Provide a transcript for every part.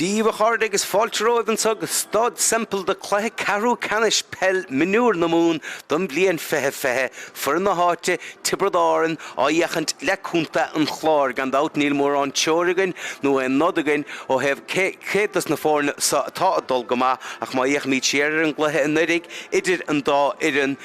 Díomh chard agus fáilteróibh sag Staid Semple de Cluiche Carú Canis Peile Mionúr na mún don blian fehe for na háte Tiobraid Árann á dhéachant le cúnta an Clár gan dát níl mór an teoragan nó an nodagan ó heh cédas na fórna sa tá adul go maith ach má dhéach míid séar an gluthe an nurig idir an dá iran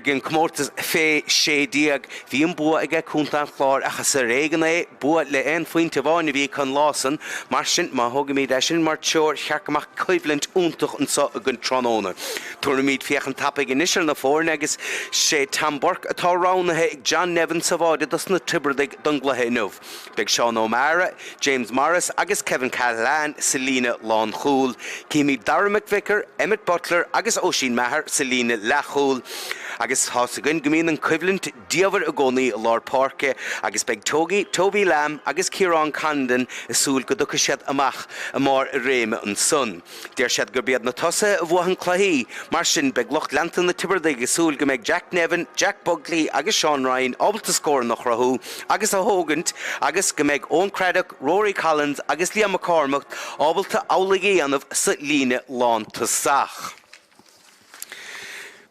gin cmórtas fé sé díag hí an bua ag cúnta an Clár achas a régan é bua le ein faoin tabháin bhí chun lásan mar sin má thuga míid sin mar teor chearcamach coibhlint úntach an sa a gon tróna. Tuair míid fiochan tapig inisir na fórna agus sé tamborc atá ránathe ag John Nevin sa bháide das na Tiobraid don gluthe inmh. Beag Seán O'Mara, James Morris agus Kevin Callahan sa lína lán chúl. Cíimí Dara McVicker, Emmett Butler agus Oisín Maher sa lína le chúl. Agus hásagan gomíon an cuibhlint díomhar a gcónaí Lár Páirce agus beag Toby Lamb agus Ciarán Condon is súil go ducha siad amach a mar a réime an son. Déir siad gur bead na tosa a bhuahan claí mar sin beag locht leantan na Tiobraid ag súil go méid Jack Nevin, Jack Bugley agus Sean Ryan ábalta scór nach rathú agus a hógant agus go méid Owen Craddock, Rory Collins agus Liam McCormack ábalta álaigí anmh sa líne lán ta sach.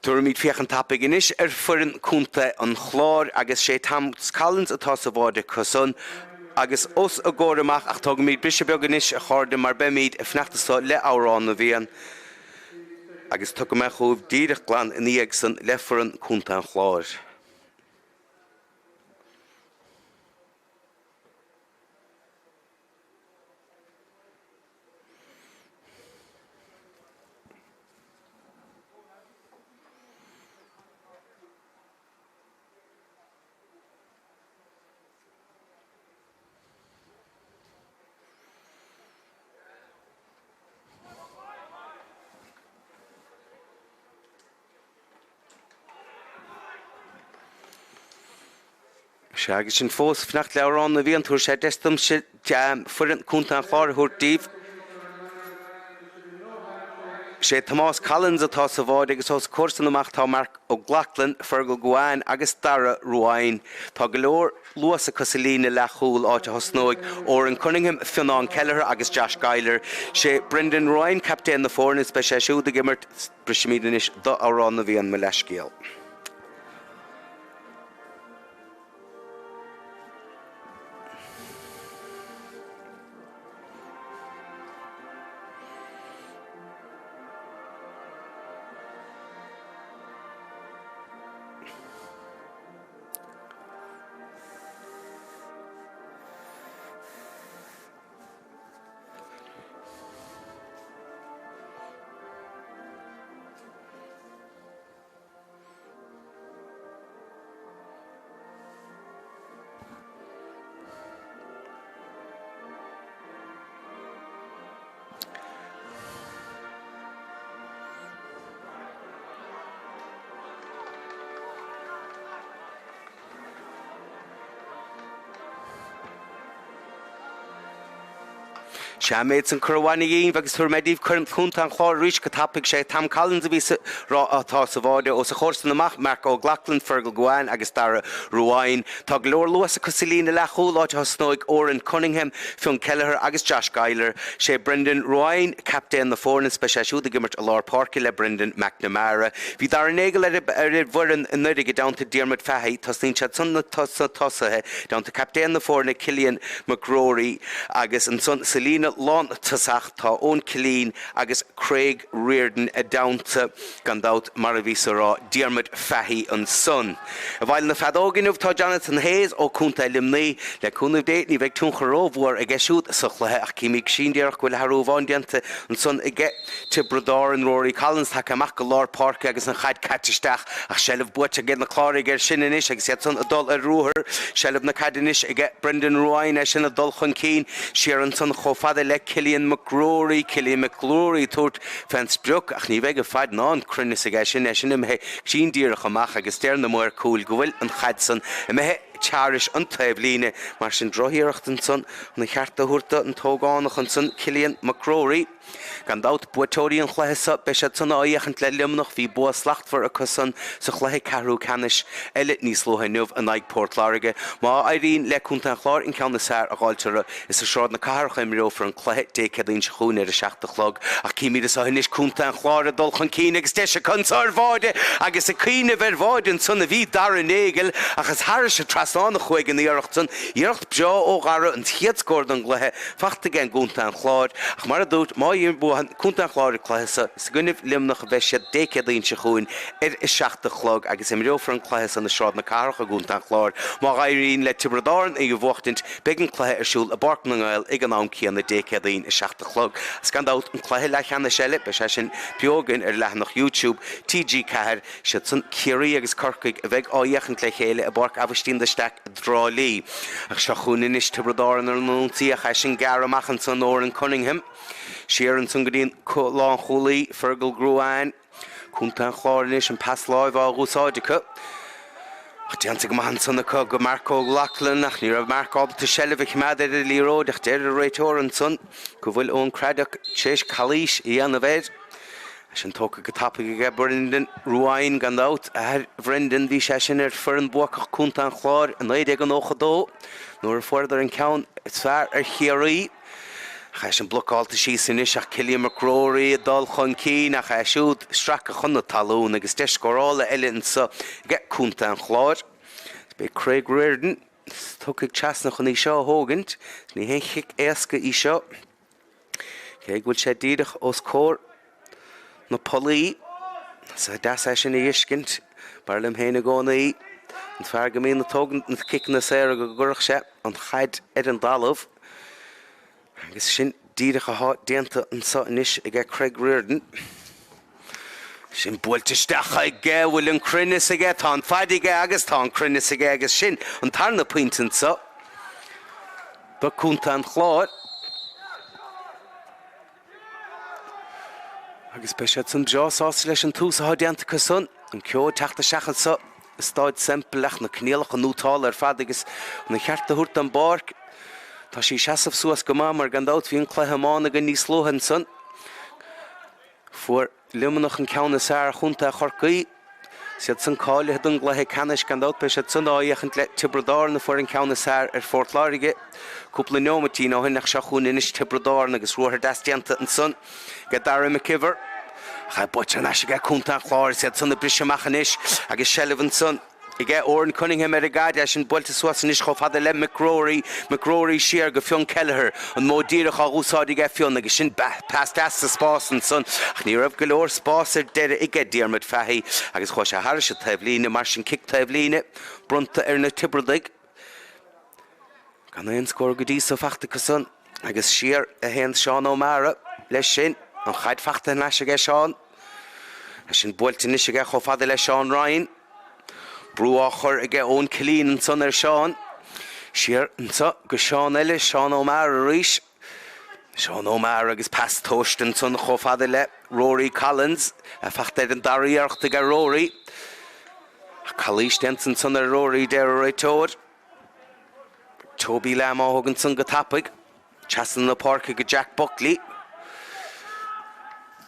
Tuair míid fiochan tapig inis furin cúnta an Chlár agus sé tam Collins atá sa bháide cosan agus os a ggóramach ach tá míid brise beag inis a cháirde mar be míid a fneachtasá le árán na bhíon agus tu go me chuh díreach glan in íag san le furin cúnta an Chlár. Se agus sin fós fneacht le árán na bhíon tuair sé deistim furin cúnta an Chlár thuairtíomh. Sé Tomás Collins atá sa bháid agus os cuasan amach tá Mark O'Glacklan, Fergal Guáin agus Dara Ruáin. Tá go leor luas a cosalína le chúl áte hosnóig ó an Cunningham, Fionán Kelleher agus Josh Geiler. Sé Brendan Ruáin captain na fórna be sé siúd a gimmert brisimídanis do árán na bhíon me leiscéal. Seaméid san Craobhain agus tuair méidíh chuirm cúnta an Chlár rís go tapig sé Tam Collins a bhí atá sa bháide ó sa chóirsan amach Mark O'Glacklan, Fergal Guáin agus Dara Ruáin. Tá go leor luas a cosalína le chúl áte hosnóig ó an Cunningham, Fionn Kelleher agus Josh Geiler. Sé Brendan Ruáin captain na fórna be sé siúd a gimmert a Lár Páirce le Brendan McNamara. Bhí dar an éige le bhuireann an nuige downta Diarmid Fahey tosnín siad son na tosathe downta captain na fórna Cillian McRory agus an son Selina Lán tasach tá ón Cilín agus Craig Reardon a downta gan dát mar a bhí rá Diarmid Fahey an son. A bhail na fadóginmh tá Jonathan Hayes ó cúnta limnaí le cúnmh déit ní bheith tún chorómhór ag siúd sa chluthe ach cíimigh sin dearach bhfuil Harúbháin dianta an son ag Tiobraid Árann Rory Collins tá amach go Lár Páirce agus an chaid cattisteach ach sellh buit a na Clár ag sin inis agus iad son adul a rúthir sellh na cadinis ag Brendan Ruáin a sin adul chun cín siar an son chofada le Cillian McRory tuairt fensbruch ach ní bheith go fad ná an crunne sa sin sin im he sin díreach amach agus déir na mór cúil go bhfuil an chaid san tearis an taobhlíne mar sin droiíireacht an son na chearta thuirta an tógánach an son Cillian McCrory. Gan dát buatóirí an chluiche be sé san áíochant le limnach bhí bua slachtfar a cusan sa chluiche Ceathrú Ceannais Éile níos lótha nuamh an ag Portláirige. Má éiríonn le cúnta Clár in ceanna sár a gáilteara is a seád na carcha imreofar an chluiche décadín seún ar a seachta chlog ach cíimiad is a hinis cúnta Clár a dul chun cíine agus de se consar bháide agus a cíine bhar bháidin sanna bhí dar an éigil agus thar se trasánna chuig an íireacht san íireacht beo ó gara an tiadsgór an gluthe fachta gan cúnta Clár ach mar a dút má íon buhan cúnta Clár chluiche sa gunnimh limnach bheith sé décadín seún ar is seachta chlog agus imreofar an chluiche san na seád na carcha cúnta Clár má éiríonn le Tiobraid Árann ag bhhachtint beag an chluiche arsúil a barc na ngáil ag an am cían na décadín is seachta chlog. Scandát an chluiche le cheanna seile be sé sin beogan ar leathnach YouTube TG Cahir sé san ciarí agus corcaig a bheith áíochant le chéile a barc abhaistín de steach drálí. Ach se chuúnin is Tiobraid Árann ar núntaí a cha sin gar amachchan san óir an Cunningham. Siar an sungadín lán chulaí fergal Craobhacha cúnta Chláirnis an pas láimh á gúsáidecha. Dianta go maithan sanna go Marco Lachlan ach ní raibh marcábalta seileh chimad ar a líróid ach deir a réitóir an son go bhfuil ón creadach séis chalís Ionad sin tóca go tappa go Brendan Ruáin gan dát a Brendan bhí sé sin ar fur an buachach cúnta Chlár an 9 an 8 nuair a fuair an ceann is fearr ar chiarí. Cha sin blokáilta sí san is ach Cillian McCrory a dul chun cín a cha siúd stracha chun na talún agus de scorála eile sa ge cúnta Chlár. Be Craig Reardon tucaigh teasna chun í seo thógant ní hé chic éasca í seo. Cé bhfuil sé díadach os cór na polaí sa das é sin íiscint bar lim héna gcóna í an fearr go mína tógant an cicna séra go gurach sé an chaid ar an dalamh. Agus sin díadach a hát déanta an sa inis ag Craig Reardon. Sin builteisteach ag bhfuil an cruinne aige tá an faidige agus tá an cruinne aige agus sin an tarna pointin sa. Ba cúnta Chlár. Agus be sé san deásásta leis an tús a déanta san an ceol teachta seachan sa Staid Semple ach na cnéalach an nútáil ar fad agus na chearta thuirt an barc. Tá sí seasamh suas go mar gan dát bhí an chluiche mána go níos lóthain san. Fuair limanach an ceanna sár chunta chorcaí siad san cáile an gluthe Ceannais gan dát be sé san áíochant le Tiobraid Árann na fuair an ceanna sár ar Portláirige. Cúpla nómatí ná hinach seachún inis Tiobraid Árann agus ruair dasdianta an son go dar im civer. Cha buit an eise cúnta Chlár siad san na brise machanis agus seileh an son. I get Oran Cunningham ar a gaide sin builte suas níos cho fada le McCrory siar go fion Kelleher an módíirech a úsáid ige fion agus sin past as sa spás an son ach ní raibh go leor spás ar deire ige diarmid feithí agus chuir sé thar se taobhlíne mar sin cic taobhlíne brunta ar na Tiobraidig. Gan éon scór go dtí sa fachta son agus siar a héan Seán O'Mara leis sin an chaid fachta leis ige Seán a sin builte níos ige cho fada le Seán Ryan. Brúáchar ige ón Cilín an son ar Seán. Siar an sa go Seán eile Seán O'Mara arís. Seán O'Mara agus pas tóist an son cho fada le Rory Collins a fachta an daríarcht ige Rory. A chalís dent an son ar Rory deir a réitóir. Toby Lam áthgan son go tapig. Chasan na parca go Jack Buckley.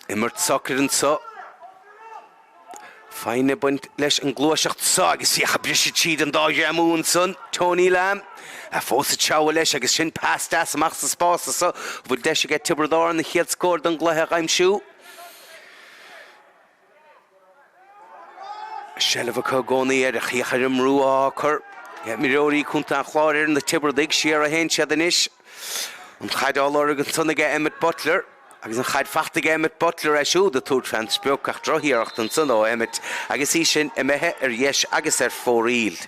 Immert soccer an sa. Fáinne buint leis an glóiseacht sa agus a brise tíad an dáide amún son Tony Lam a fósa teabha leis agus sin past as amach sa spása sa bhfuil deise go Tiobraid Árann na chiad scóir don gluthe aimsú. Seileh a gcónaí ar a chiachar im rúáchar miróí cúnta Chlár ar na Tiobraidig siar a héin siad inis. An chaidáil organ son ige Emmett Butler agus an chaid fachta Emmett Butler a siúd a túr fan speocach droiíireacht an son ó Emmett agus í sin i methe ar dheis agus ar fóríl.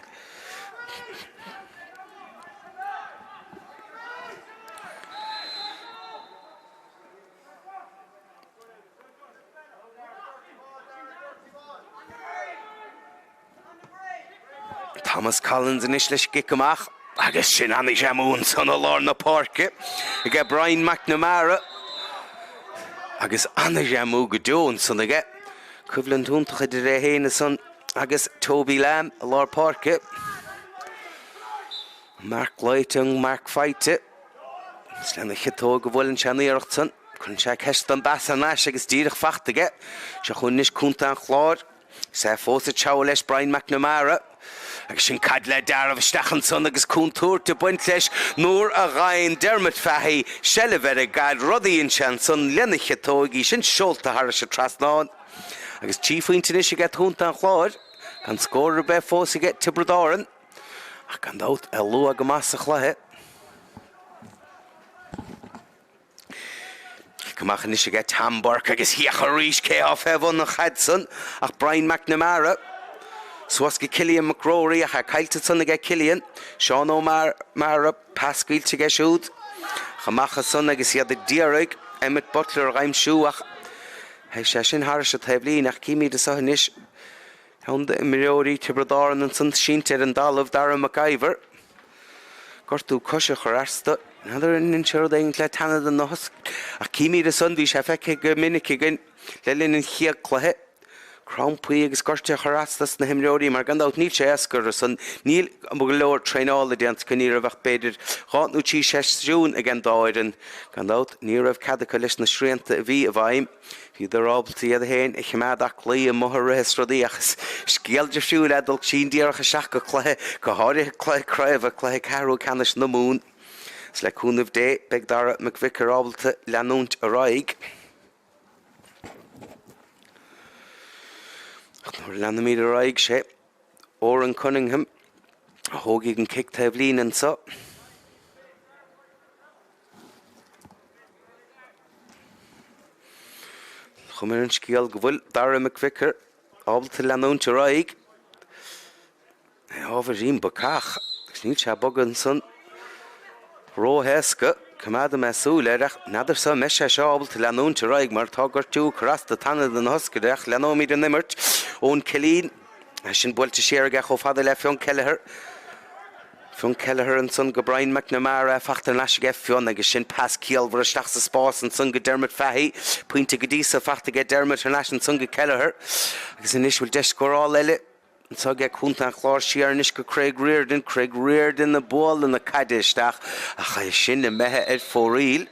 Thomas Collins in is leis gicamach agus sin anis amún son ó lár na parca ige Brian McNamara agus anis amú go dún son ige cuimhlann túntacha de ré héine son agus Toby Lam a lár parca. Mark Lighting, Mark Fighte. Slenne Chitó go bhfuil an Ceannaireacht san. Chun sé ceist an Ceannais agus díreach fachtaige. Se chun is cúnta an Clár. Sé fós a teá leis Brian McNamara. Agus sin cad le dearbh stachan son agus cúntúir de buint leis nuair a ghain Dermot Fahey selle bheith gad rudaíonn sean son lenne Chitógaí sin seolta thar se trasnáin. Agus tíofaointe is get cúnta an Clár. Gan scóir be fós get Tiobraid Árann. Ach gan dát a lu go más a chluthe. Cymachan is get Hamburg agus hiach a rís cé á fehon na chadson ach Brian McNamara. Swasky Killian McRory ach a cailte son a get Killian. Sean O'Mara Pascuil te get siúd. Chymachas son agus hiad a diarig. Emmett Butler raim siú ach hei sé sin haris a teblín ach cíimi de sahan is. Honda Miriori Tiobraid Árann an son síntir an dalamh Dara McIver. Gortú cosise chorasta. Nadar in siarad éint le tanad an nos. Ach cíimi de son bhí sé feice go minic igin le linn an chiaag chluthe. Crown Puig agus gorte chorastas na Himriori mar gandát níl sé escar son níl am go leor treinála diant caníir a bheith beidir chátnú tí seisiún a gan dáirin gandát níor ah cadacha leis na srianta a bhí a bhaim hí de rábaltaí a héin a chimeadach lí a mothar rehesrodí achas scialdir siúil edal sin díarach a seach go chluthe go háirithe chluthe Craobh a chluthe Carú Canis na mún. S le cúnamh dé beag dara McVicar rábalta leanúnt a raig. Nor lenne mí a raig sé Oran Cunningham a hógig an kick tebhlín an sa. Chumir an scial go bhfuil Dara McVicar ábalta leanúnt a raig. Ábhar rín bacach sníl se bogan son róhesca Cumada mesúile nadidir sa mes sé ábalta leanúnt a raig mar tá gortú crasta tanad an hoscadeach leanómíad an nimmert ón Cilín sin builte séar a cho fada le Fionn Kelleher. Fionn Kelleher an son go Brian McNamara fachtar leis ge Fionn agus sin Pascuil bhar isteach sa spás an son go Dermot Fahey puinte go dísa fachta ge Dermot an leis an son go Kelleher agus inis bhfuil deiscórál eile an so ge cúnta an Clár siar inis go Craig Reardon na bóil na cadeisteach a cha sin na methe fóríl.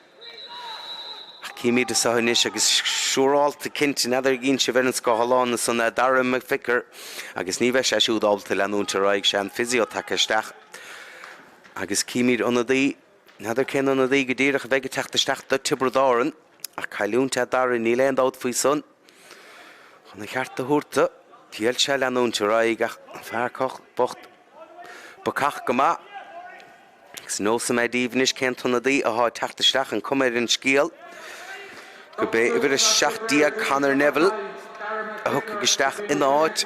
Cíimi de sahanis agus siúráilta cinnte nadidir ginn se bheith an scothallán san a Dara McVicar agus ní bheith sé siúd ábalta leanúnta raig sé an physiotacaisteach agus cíimiid anadaí nadidir cén anadaí go dtíreach a bheith teachtaisteach do Tiobraid Árann ach cailúnta Dara ní léon dát faoi son chuna chearta thuirta tíal sé leanúnta raig ach fearcoch bocht bacach go maith agus nósa mé díomhnis cén anadaí a há teachtaisteach an cumir an scíal. Go bé I bhfuil seachtaí Conor Neville a thug isteach in áid.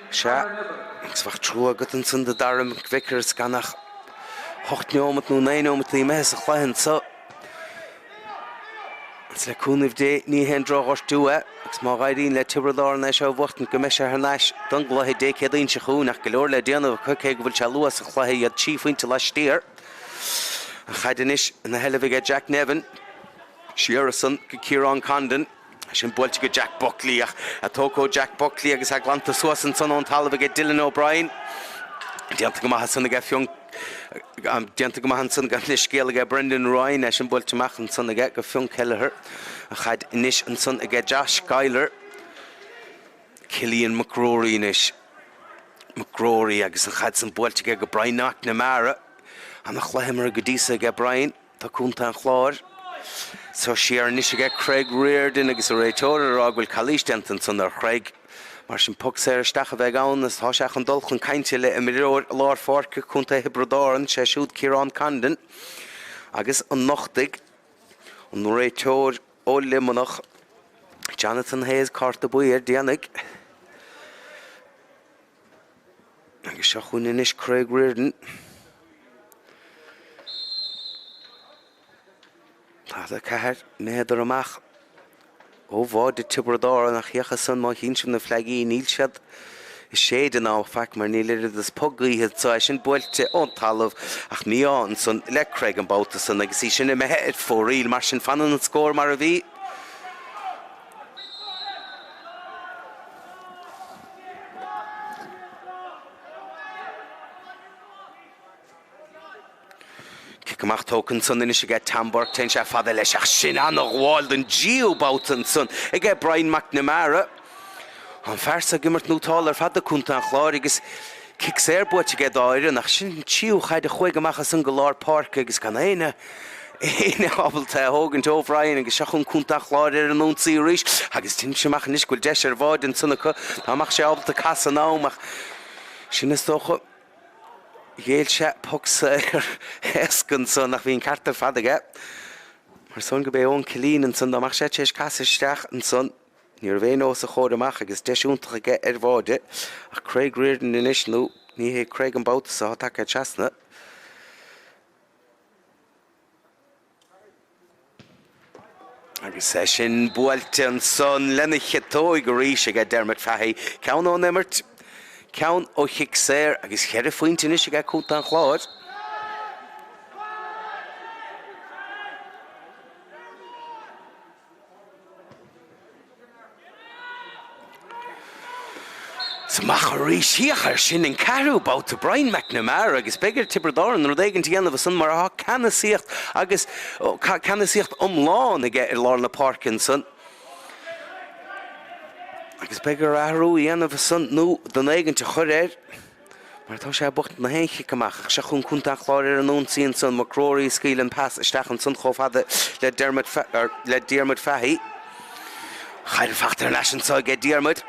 Se agus bhacht trú agat an san de Dara McVicar scanach 8 nómat nó 9 nómat í mes a chláin sa. Ans le cúnamh dé ní hen drághart dúa agus má gaiirín le Tiobraid Árann é seo bhachtan go meise Ceannais don gluthe dé céadaín se chuún ach go leor le déanamh chucé go bhfuil se luas a chluthe iad tíofaointe le stír. A chaidenis na heileige Jack Nevin Shearson go Kieran Condon sin builte go Jack Buckley ach a tógó Jack Buckley agus a glanta suasan son ón talamh go Dylan O'Brien. Dianta go maithe sanna go Fionn dianta go maithe san go scéala go Brendan Ryan sin builte machchan sanna go Fionn Kelleher a chaid inis an son go Josh Geiler Cillian McRory inis McRory agus an chaid san builte go Brian McNamara an a chluimar go dísa go Brian tá cúnta an Clár. So siar níos go Craig Reardon agus a réitóir a bhfuil chalísteantan san ar Craig mar sin puc sé isteach a bheith ann is tá seach an dulchan cainte le imireoir lár fórca chunta Tiobraid Árann sé siúd Kieran Condon agus an nochtaigh an réitóir ó limonach Jonathan Hayes carta buir déananig agus seo chun inis Craig Reardon. Tá a ceir néidir amach ó bhád de Tiobraid Árann nach cheachas san má hín sin na phleagaí níl siad is séad an á feic mar níl iad is pogaíthe tá sin builte ón talamh ach ní an san le Craig an báta san agus í sin i methe fóríl mar sin fanan an scór mar a bhí. gemacht token son in is get Tamborg ten se fada leis ach sin an gháil den Cíobháin son ag Brian McNamara an fersa gimmert nútáil fada cúnta an Clár agus kick sér buite get áire nach sin tíú chaid a chuig amachchas an go Lár Park agus gan éine ábalta hógan Tiobraid agus seachún cúnta Clár an únsaí ríis agus tin semach níos goil deis bháid an sunna chu táach sé ábalta casa náach sin is tócha Géil se pogsa escan son nach bhíon carta fadaige mar son go bé ón cilín an son amach sé tééis casisteach an son níor bhéon ó sa chóir amach agus deisiúntacha ge bháide ach Craig Reardon inis nó ní hé Craig an báta sa take teasna agus sé sin buailte an son lena chetóig go ríise go Dermot Fahey ceann ó nimmert Ceann ó chiic séir agus cheir faointe is go cúnta an Clár. Samach a ríis síochar sin an Craobhacha Brian McNamara agus begur Tiobraid Árann nó dhéigean tíanamh san mar a canasíocht agus canasíocht omláin ag Lár na Parkin son. Agus begur ahrú dhéanamh san nó don éigeannta chuir mar tá sé bucht na héiche amach se chun cúnta Clár an únsaíonn san macróirí scílan pass isteach an san chomhfada le Dermot Fahey. Chaidir fachtar leis an sá go Dermot.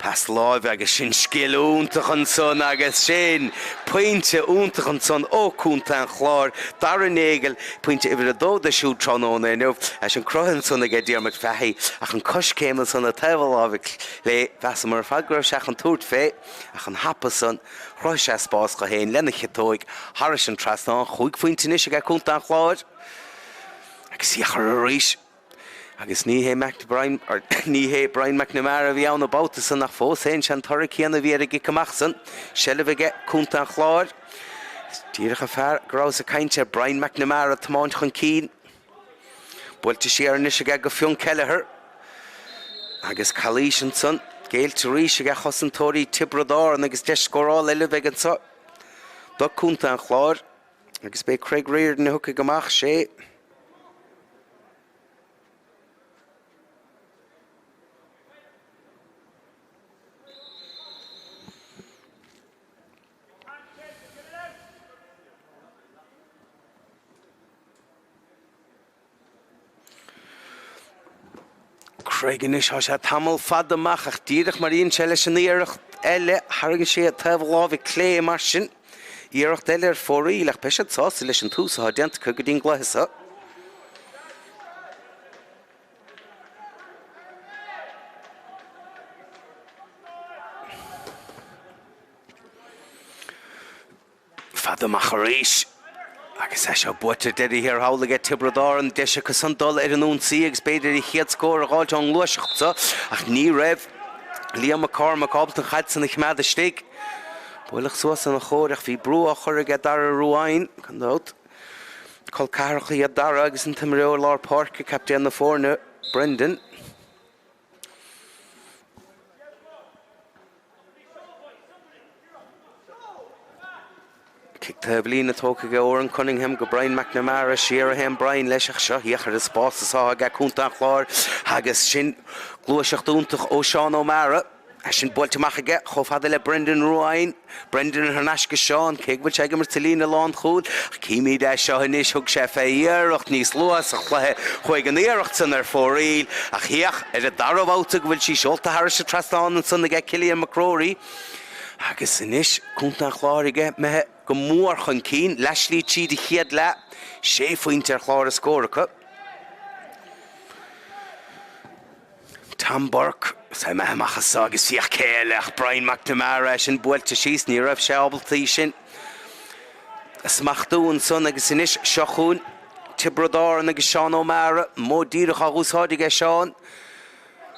Pas láimh agus sin scil úntach an son agus sin pointe úntach an son ó cúnta an Clár dar an éigeal pointe idir a dóda siú trónóna inmh as an crohann son ag Dermot Fahey ach an cos céime son a taobháilh le bheas mar fagra seach an túirt fé ach an hapa son chrois sé spás go héin lena chetóig Harris an trasná chuig pointe is ag cúnta an Clár agus íochar a ríis agus ní hé Brian McNamara bhí ann báta san nach fós héin sean torricíanna bhí ag amach san seileh ige cúnta an Clár díreach a fear grás a cainte Brian McNamara tamáint chun cín builte sé ar níos ag go fiún Kelleher agus chalís an son géilte ríis ag chosantóirí Tiobraid Árann agus deis scóráil eile ag an sa do cúnta an Clár agus bé Craig Reardon na thuca amach sé Craig inis há sé tamil fad amach ach díreach mar íon se leis an iirecht eile thragann sé a taobh clé mar sin iirecht eile ar fóraí leach peisiad sása leis an tús a deanta chu go dtíon gluthasa. Fad amach a ríis agus é seo buite deirí ar hála go Tiobraid Árann deise go san dul ar an únsaí agus beidir í chiad scór a gáilte an luaiseachta ach ní raibh Liam McCormack ábalta an chaid san na chmead a stig. Builach suas an a chóireach bhí brú a chur ag dar a ruáin gan dót. Col carach i dar agus an timreoir Lár Park a captain na fórne Brendan. Kickta blina tóca go Oran Cunningham go Brian McNamara siar a hen Brian leisach seo hiachar is spás a ga cúnta an Clár agus sin glúiseach dúntach ó Seán O'Mara a sin builteach aige chomhfada le Brendan Ruáin Brendan ar nasca Seán céigbal teige mar tilína lán chúd cíimi de seo inis thug sé fé iarracht níos luas a chluthe chuig an iarracht san ar fóraíl ach hiach ar a darabháta go bhfuil sí seolta Harris a trastáin an san ag Cillian McCrory agus inis cúnta an Clár aige methe go mór chun cín leislí tíad i chiad le sé faointe ar Clár a scóracha. Tamborg sa methe machchas agus fíoch céile ach Brian McNamara sin buailte síos ní raibh sé ábaltaí sin. Smachú an son agus inis seochún Tiobraid Árann agus Seán O'Mara mó díreach a úsáide ige Seán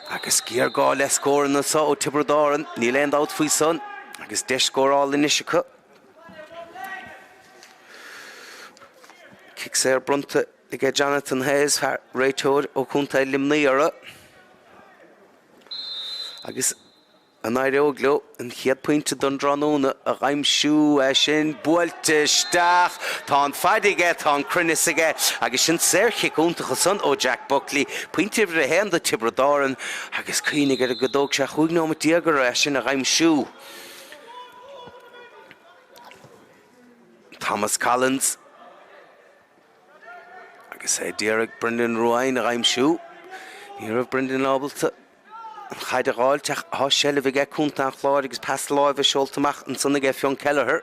agus gíar gá le scóran na sa ó Tiobraid Árann ní leon dát faoi son agus deis scóráil inisicha. Kick sé ar brunta ige Jonathan Hayes réiteoir ó cúnta limnaíara agus an aeróglo an chiad pointe don dranúna a raimsú sin bualte stach tá an faidige tá an crunnisige agus sin serchic úntacha san ó Jack Buckley pointe a hen de Tiobraid Árann agus cuinig a godóg se chuig ná diagar sin a raimsú. Thomas Collins agus Derek Brendan Ruain a raimsú Níor of Brendan Ábalta Chaid a gáil teach há sele bhí cúnta an Clár agus pas láimh seoltamach an sanna fion Kelleher.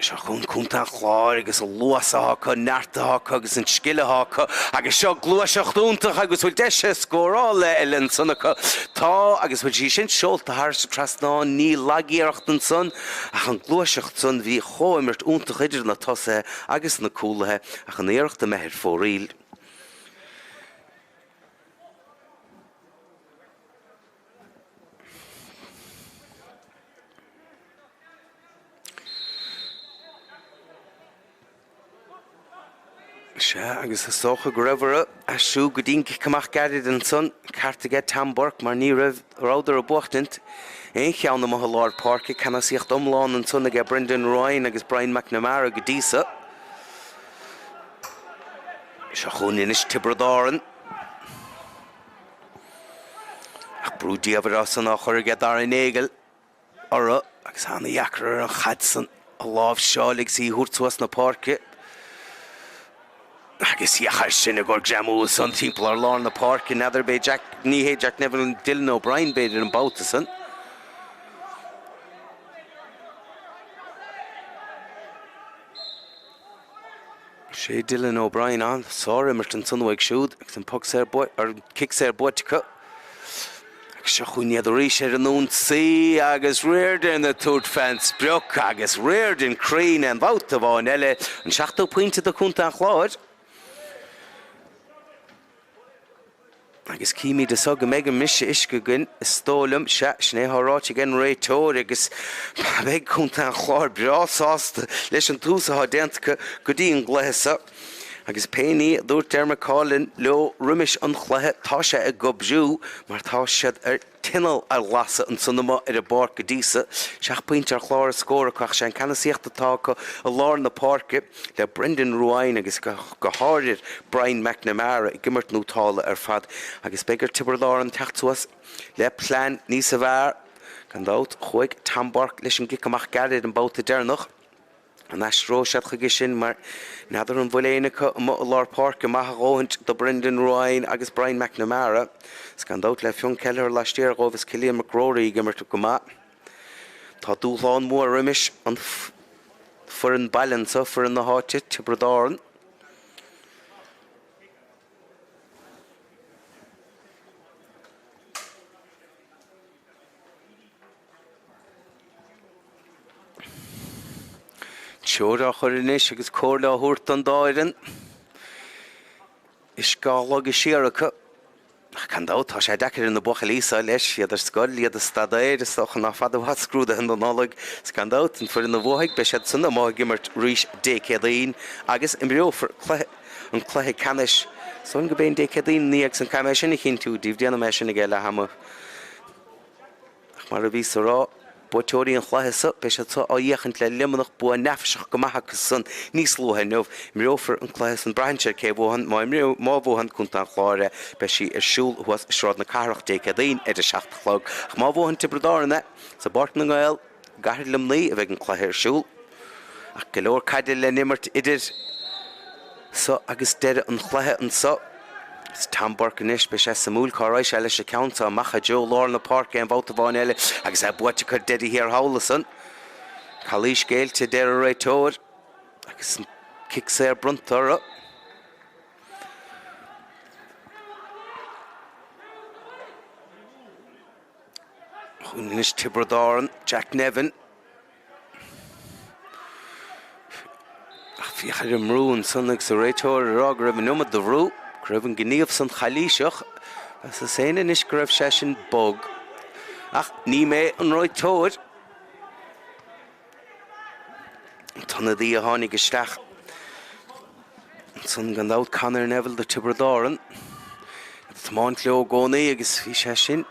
Se chun cúnta an Clár agus a luasacha, neartacha agus an skillehacha agus seo gluaiseach agus bhfuil deise scórála eile an sannacha tá agus bhfuil sin seolta thar sa trasná ní lagíocht an son ach an gluaiseach son bhí chóimirt úntach idir na tosa agus na cúlathe ach an éireachta methir fóríl. Se agus a socha go raibhre a siú go dtí cumach gairid an son cartaige Tamborg mar ní raibh ráidir a buchtint. Éon cheann am Lord Parke canna síocht omláin an son aige Brendan Ruain agus Brian McNamara go dísa. Se chun inis Tiobraid Árann. Ach brúdíabhar as san á chuirge dar an éigil ara agus hána dheacrar an chadsan a lámh seálaigh sí thuirtsuas na Parke. Agus iachar sin a gur jamú san timp ar lár na Parke neidir bé Jack níhé Jack Neville and Dylan O'Brien beidir an bouta san. Sé Dylan O'Brien an sár immert an sunhaig siúd agus an pug sé buit ar kick sé buitcha. Agus se chuine do ríis ar an ún sí agus Reardon a túd fans breoch agus Reardon crín an bouta bháin eile an 7 pointe do cúnta an Clár. Agus cíimi de sog megan mise isce gin stólam se snéthráte gan réitóir agus bheith cúnta an Clár breásásta leis an túsa há dentacha go dtí an gléasa. Agus péní dúir dermacálinn leo rimis an chluthe tá sé a gobjú mar tá siad ar tinal ar lasa an sunama ar a bar go dísa. 6 pointe ar Clár a scóra chuach sé an canna síochtatácha a lár na Parke le Brendan Ruain agus go háirir Brian McNamara i gimmert nútála ar fad agus begur Tiobraid Árann teachtuas le plán níos a bhar gan dát chuig Tamborg leis an gicamach gairid an bouta déirnach. An asró seadcha sin mar neidir an bhfuiléanacha am Lord Parke maithe óhaint do Brendan Ruain agus Brian McNamara. Sgan dát le fion Kelleher leistíar góbhas Cillian McRory gimmert go má. Tá dúláán mór rimis an for an balansa for an na háte Tiobraid Árann. Seora chuirinis agus cóla thuirt an dáireann. Is gála go siaracha. Can dá tá sé decar in na buchalísa leis iad ar scoil iad a Staid is socha ná fada bhhat scrúda an nálaigh can dát an fuir na bmhaigh be siad sanna má gimmert ríis décadaín agus in brio for an chluthe Ceannais. Son go béon décadaín níag san caiime sinna chin tú díobh déanana me sinna ggéile hama. Mar a bhí sa rá Boitóirí an chluthesa be sé tá á dhéachant le limanach bu nefseach go maithachas san níos luthe nuamh mriófar an chluthas an braintear cé bhhan má bhhan cúnta an chláire be sí ar siúl thuas sráid na carach décadaín ar a 7 chlog. Má bhhan Tiobraid Árann sa bart na gáil gaiir limnaí a bheith an chluthe ar siúl. Ach go leor caidir le nimmert idir sa agus deire an chluthe an sa. Tamborg inis be sé samúl choráis eile se ceanta a macha Joe lár na Parke an bhóta bháin eile agus a buite chu dedi hir hála san. Chalís géilte deir a réitóir agus an kick sé ar bruntára. Chun inis Tiobraid Árann, Jack Nevin. Ach fiachar an mrún san agus a réitóir a rág raibh an numad do bhrú. Raibh an gníomh san chalíiseach as a séna inis go raibh sé sin bog. Ach ní mé an róitóir. Tána dí a tháinig isteach. San gan dát Conall Neville de Tiobraid Árann. Támáin leo gcónaí agus bhí sé sin.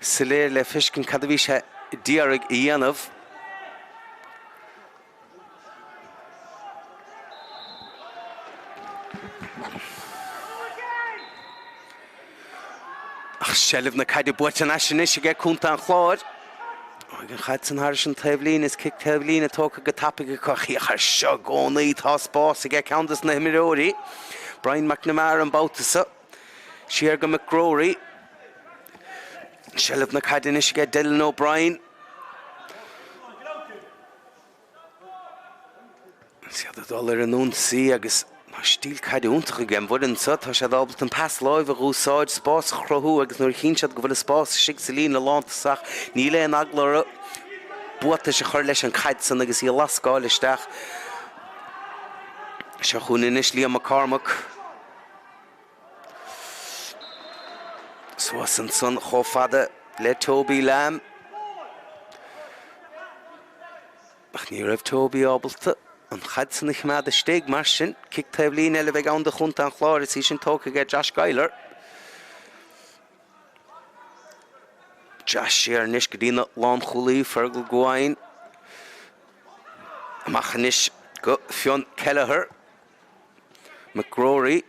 Saléir le fiscin cadhbhíse díarag Ionad. Ach, Shelf na caide buit an asin is get cúnta an Clár. Gan chaid san hair sin tablín is kick tablín a tóca go tapig a cochi a seo gcónaí tá spás a get countess na himiróí. Brian McNamara an Bautasa. Siar go McGrory. Shelf na caide is get Dylan O'Brien. Siad a dollar an ún sí agus stíl caide úntacha gem bhfuin sa tá sé dábalt an pass láimh a rúsáid spás chrothú agus nuair chinsead go bhfuil spás sig sa lín na lántasach ní le an aglar buata sé chuir leis an caid san agus í lascáil isteach se chun inis Liam McCormack Suas an son chofada le Toby Lamb ach ní raibh Toby ábalta an chaid san ich mead a steig mar sin, kick tablín eile bheith an de chunta an Clár is sin tóca get Josh Geiler. Josh séar nis go dtína lán chulaí fergal Ceannais. Amachchan is go Fionn Kelleher. McGrory.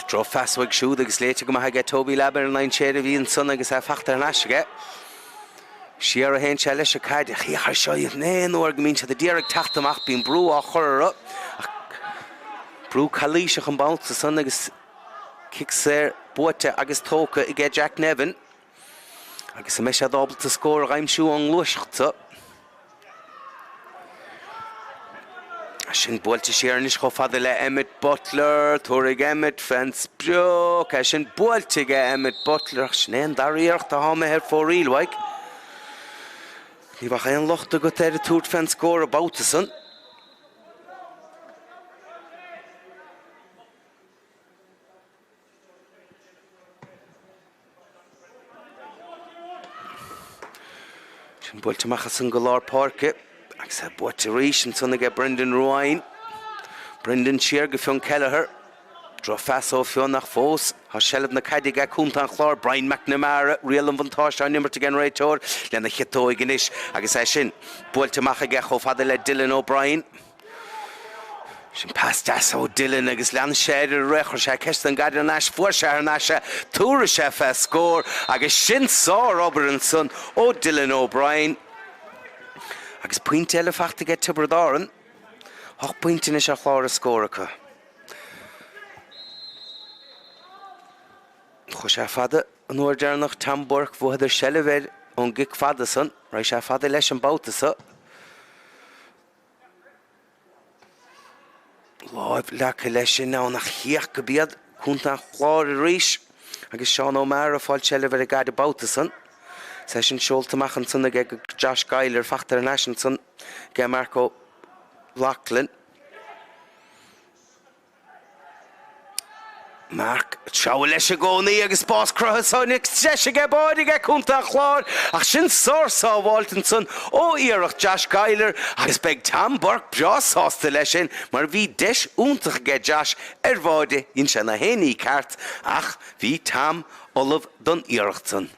Dro fastwag siúd agus léite go maithe get Toby Laber an lein séad a bhí an son agus a fachtar an aisige. Siar a hen se leis a caid a chiachar seo iad néan ór go mín se a díarag taachtamach bín brú á chur brú chalíiseach an báta san agus kick sér buate agus tóca I get Jack Nevin agus a me se dábalta scór a aimsú an luiseachta sin bualte siar nis cho fada le Emmett Butler tuaigh Emmett fence beag sin bualte ge Emmett Butler snéan daríocht a háma her fórílhaig Ní bach an lochta go teir a túrt fan scór a Bautasan. Sin builte machchas an go lár páirce, agus a buaite rís an sunna get Brendan Roine. Brendan siar go Fionn Kelleher. Dro fas ó Fionn nach fós. Tá shelf na caide ga cúnta an Clár Brian McNamara rial an vantáiste an nimmer gen réitor lena chitói gnis agus é sin builte macha ga cho fada le Dylan O'Brien. Sin pas das ó Dylan agus lean séad rechor sé ceist an gaidir an as fuair sé ar nase túra sé fe scór agus sin sá Robert an son ó Dylan O'Brien. Agus puinte eile fachta get Tiobraid Árann. 8 puintin is a Clár a scóracha. Cho sé fada an uair dearnach Tamborg bhuaidir seilehéir ón gic fada san, ra sé fada leis an Bautasa. Láimh lecha leis sin ná nach chiach go bíad chunta an Clár a rís agus Seán O'Meara fáil seilehéir a gaidir Bautasan. Sé sin seoltamach an sanna ge Josh Geiler fachtar an asin san ge Marco Lachlan. Mark, tseáil leis a gcónaí agus spás cruthasáinnig sé ge báide ge cúnta an Clár ach sin sórsá bháiltain san ó iarach Josh Geiler agus beag Tam Burke breásásta leis sin mar bhí deis úntaach ge Josh ar bháide in se na héanaí ceart ach bhí Tam Olaf don iarach san.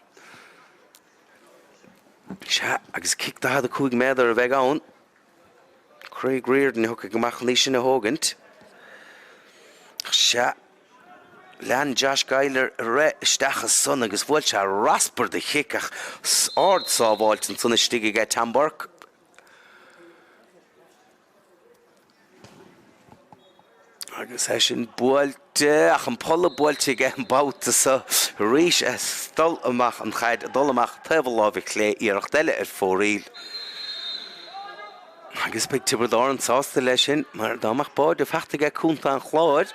Se agus cicta had a 5 méadar a bheith ann. Craig Reardon thug go mach ní sin a thógant. Se lean Josh Geiler ré isteachas son agus bhfuil se raspar de chiicach ard sábháiltain sanna stigige ge Tam Burke. Agus é sin buailte ach an polla buailte ge an Bautasa rís stol amach an chaid dul amach taobh lábhah clé iarach deile ar fóríl. Agus beag Tiobraid Árann sásta leis sin mar dámach báid a feachta ge cúnta an Clár.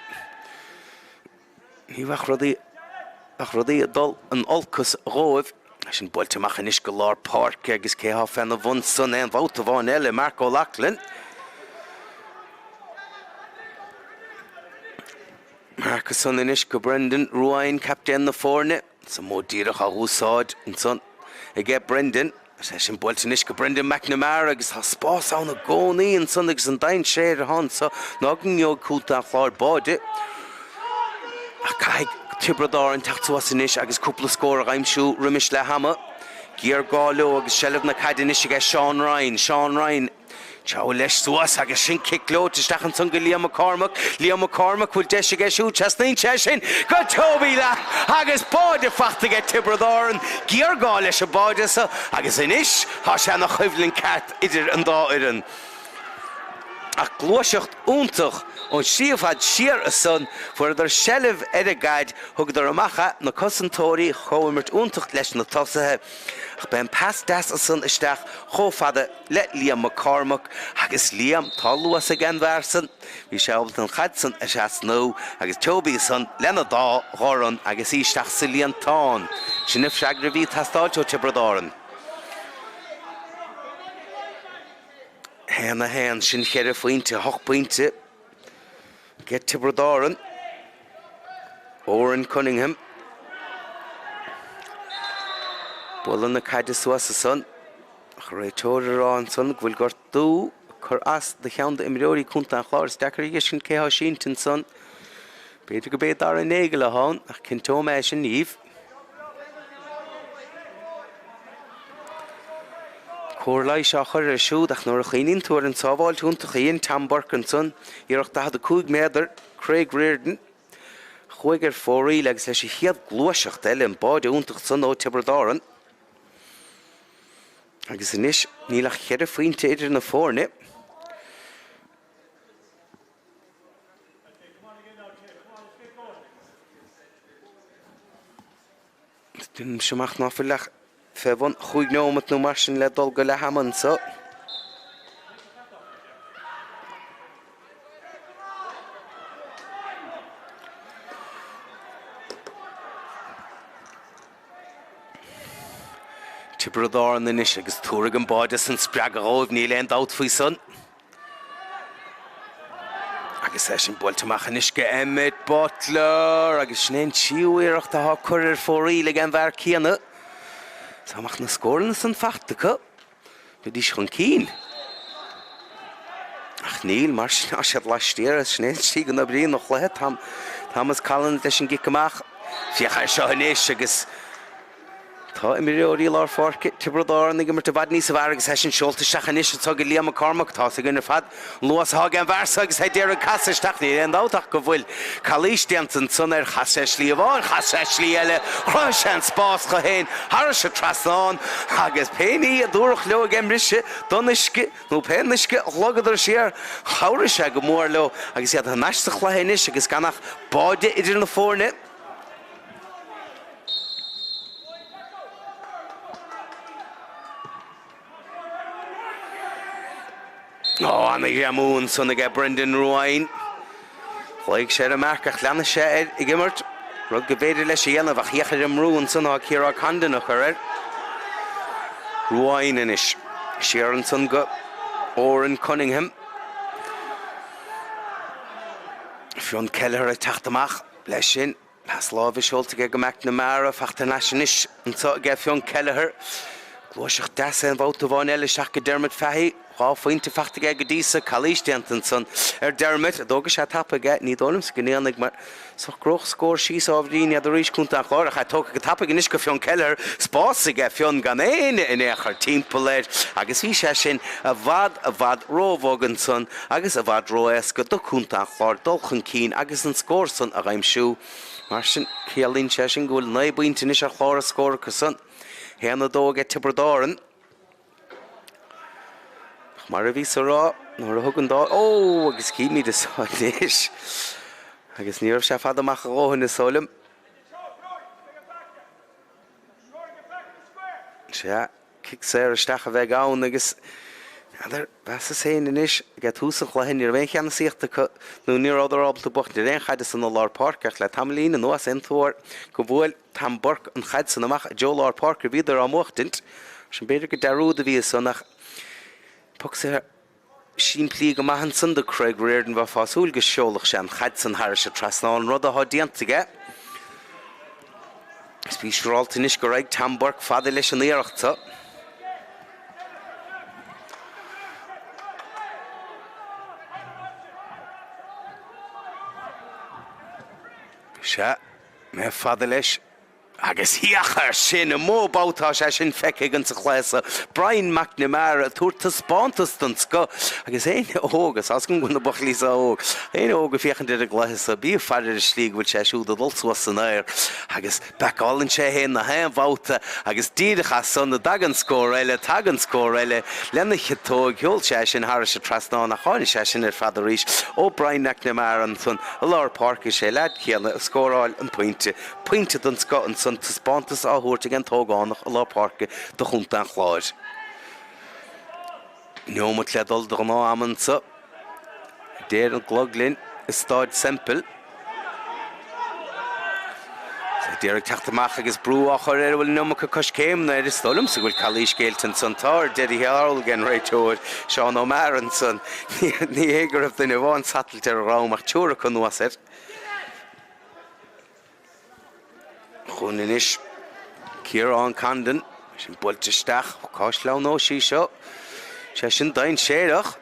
Ní bheith rudaí a dul an olcas róibh sin builte amach inis go lár páirce agus céá fan a bhain san an bhóta bháin eile Marco Lachlan. Marcus son inis go Brendan Roine captain na fórne sa mó díreach a úsáid an son I get Brendan sé sin builte inis go Brendan McNamara agus tá spás ann na gcónaí an son agus an dain séad a hán sa nágan neog cúlta an Clár báide. A caig Tiobraid Árann tachtúas agus cúpla scór aimsú rimis le hama. Gíar gáú agus sellh na caidinis ag Seán Ryan. Seán Ryan Chau leis suas agus sin kickló testachan san go Liam McCormack bhfuil deis ag siú chasnaín sin go Toby le agus báide fachta ag Tiobraid Árann gíar gá leis a báide sa agus inis há se nach chuimhlinn cat idir an dá iran. Ach glóiseacht úntach on siomhad siar a son for der sellh a gaid thug dar amacha na cosantóirí choimirt úntach leis na tosathe. Ach ben pas das a son isteach chofada le Liam McCormack agus Liam talúas a gan versan. Bhí sé ábalt an chadsan a seas nó agus Toby son lena dá gháran agus isteach sa Líon Táin. Sinif seagra bhí tastáil Tiobraid Árann. Hen a hen sin chéir faointe 8 pointe. Get Tiobraid Árann. Oren Cunningham. Bwlan na caide suas a son. Ach réitóir an son bhfuil gur dú chur as de cheann imreoirí cúnta an chláir decarí sin céá síntin son. Beidir go béad ar an éige le hán ach cin tóméis sin níomh. Cúrlaid seo chuir ar siúd ach nuair a chaoíonn túair an sábháil túnta chaon Tam Burke son iarach 15 méadar Craig Reardon chuig ar fóraí legus leis chiad glúiseacht eile an báide úntach son ó Tiobraid Árann. Agus inis nílach cheir faointe idir na fórne. Dyn siamach na fylach fefon chuig nómat nó mar sin le dul go le haman so. Tiobraid Árann inis agus túraigh an báide san spreag a ráibh níl aon dát faoi son. Agus é sin builteach inis go Emmett Butler agus snéin tíúireacht a há chuir ar fóraí le an bhar cíanna. Táach na scóranna san fachtacha go dtí chun cín. Ach níl mar sin á siad leistíar a snéin tí go na bríon nach lethe Thomas Callan leis an gicamach fiocha ar seo inis agus tá imreoirí lár fórca Tiobraid Árann ag mar tá bhad níos a bhar agus hesin seolta seachanis an tug Liam McCormack tá sa gine fad luas thug an bharsa agus é déir an casaisteach ní an dáteach go bhfuil Calísteantan son ar chaise slí bháin chaise slí eile chruis an spás go héin Har se trasán agus péí a dúrach leo a gemrise donisce nó pénisce logadar siar chairi se go mór leo agus iad an neiste chléhéis agus ganach báide idir na fórne. Anna Gamún son ag Brendan Ruain. Chloig sé a marcach leanna sé i gimmert. Rug go bhéidir leis dhéanamh ach dhéachar am rúin son á Ciarán Candan a chuir. Ruain inis. Siar an son go Oren Cunningham. Fionn Kelleher a taachtamach leis sin. Las lábh seolta go McNamara fachta naisinis an so go Fionn Kelleher. Glóiseach deasa an bhóta bháin eile seach go Dermot Fahey. Há faointe fachta go dísa Calísteantan son Dermot dógus sé tappa go ní dólamm go néananig mar so groch scór síos ábhrín iad a rís cúnta an chláir a tócha go tappa inis go Fionn Kelleher spása go Fionn gan éine in éachar timppla agus bhí sé sin a bhad rómhógan son agus a bhad róas go do cúnta an chláir dulchan cín agus an scór son a raimsú mar sin chéalín sé sin gúil naibúinte inis a chláir a scór go son héanana dóg Tiobraid Árann. Mar a bhí sa rá, nóair a thugann dá, agus cíimí de sáilis. Agus níor sé fad amach a róhann na sólam. Se, cic sé ar isteach a bheith ann agus bheas a séin inis, go tús an chluhin níor bhéin cheanna síochta nó níor áidir ábalta bocht ní réon chaide san Lár Parkach le tamlín an nuas intuair go bhfuil Tam Burke an chaid san amach Joe Lár Parker bhíidir á mochtint, sin beidir go dearúda bhí sannach Pug sé sin plí go maithan san de Craig Reardon bh fásiúil go seolach sé an chaid san Har se trasnáin rud a há diantaige. Is bhí sráilta inis go raibh Tam Burke fada leis an éireachta. Se Me fada leis. Agus hiachar sin a mó bátá sé sin feice gan sa chléasa Brian McNamara túirta spántas don sco agus éine ógus as gon gona bach lísa óg éine óga fiochan de a gléasa bí fadidir slíg bhfuil sé siúd a dulsua san air agus beálann sé hé na hain bháta agus díidecha san na dagan scór eile tagan scór eile lena chitóg heol sé sin Harris a trasná na cháine sé sin ar fada ríis ó Brian McNamara an san a lár parca sé lead chéanna a scóráil an pointe don sco an san spántas áthúirte an tógánach a lá parca do chunta an chláir. Neomad ledal do ná amansa déir an gloglinn is Staid Semple. Déir teachtamach agus brú áchar bhfuil numacha cos céim na is stolam sa bhfuil chalís géiltan san táir déirí hearl gan réiteúir Seán O'Maran san ní éigearh den bháin satailte ar rámach teúra chun nuasir. Chunin is Ciarán Candan sin builteisteach cáis leán ó sí seo sé sin dain séireach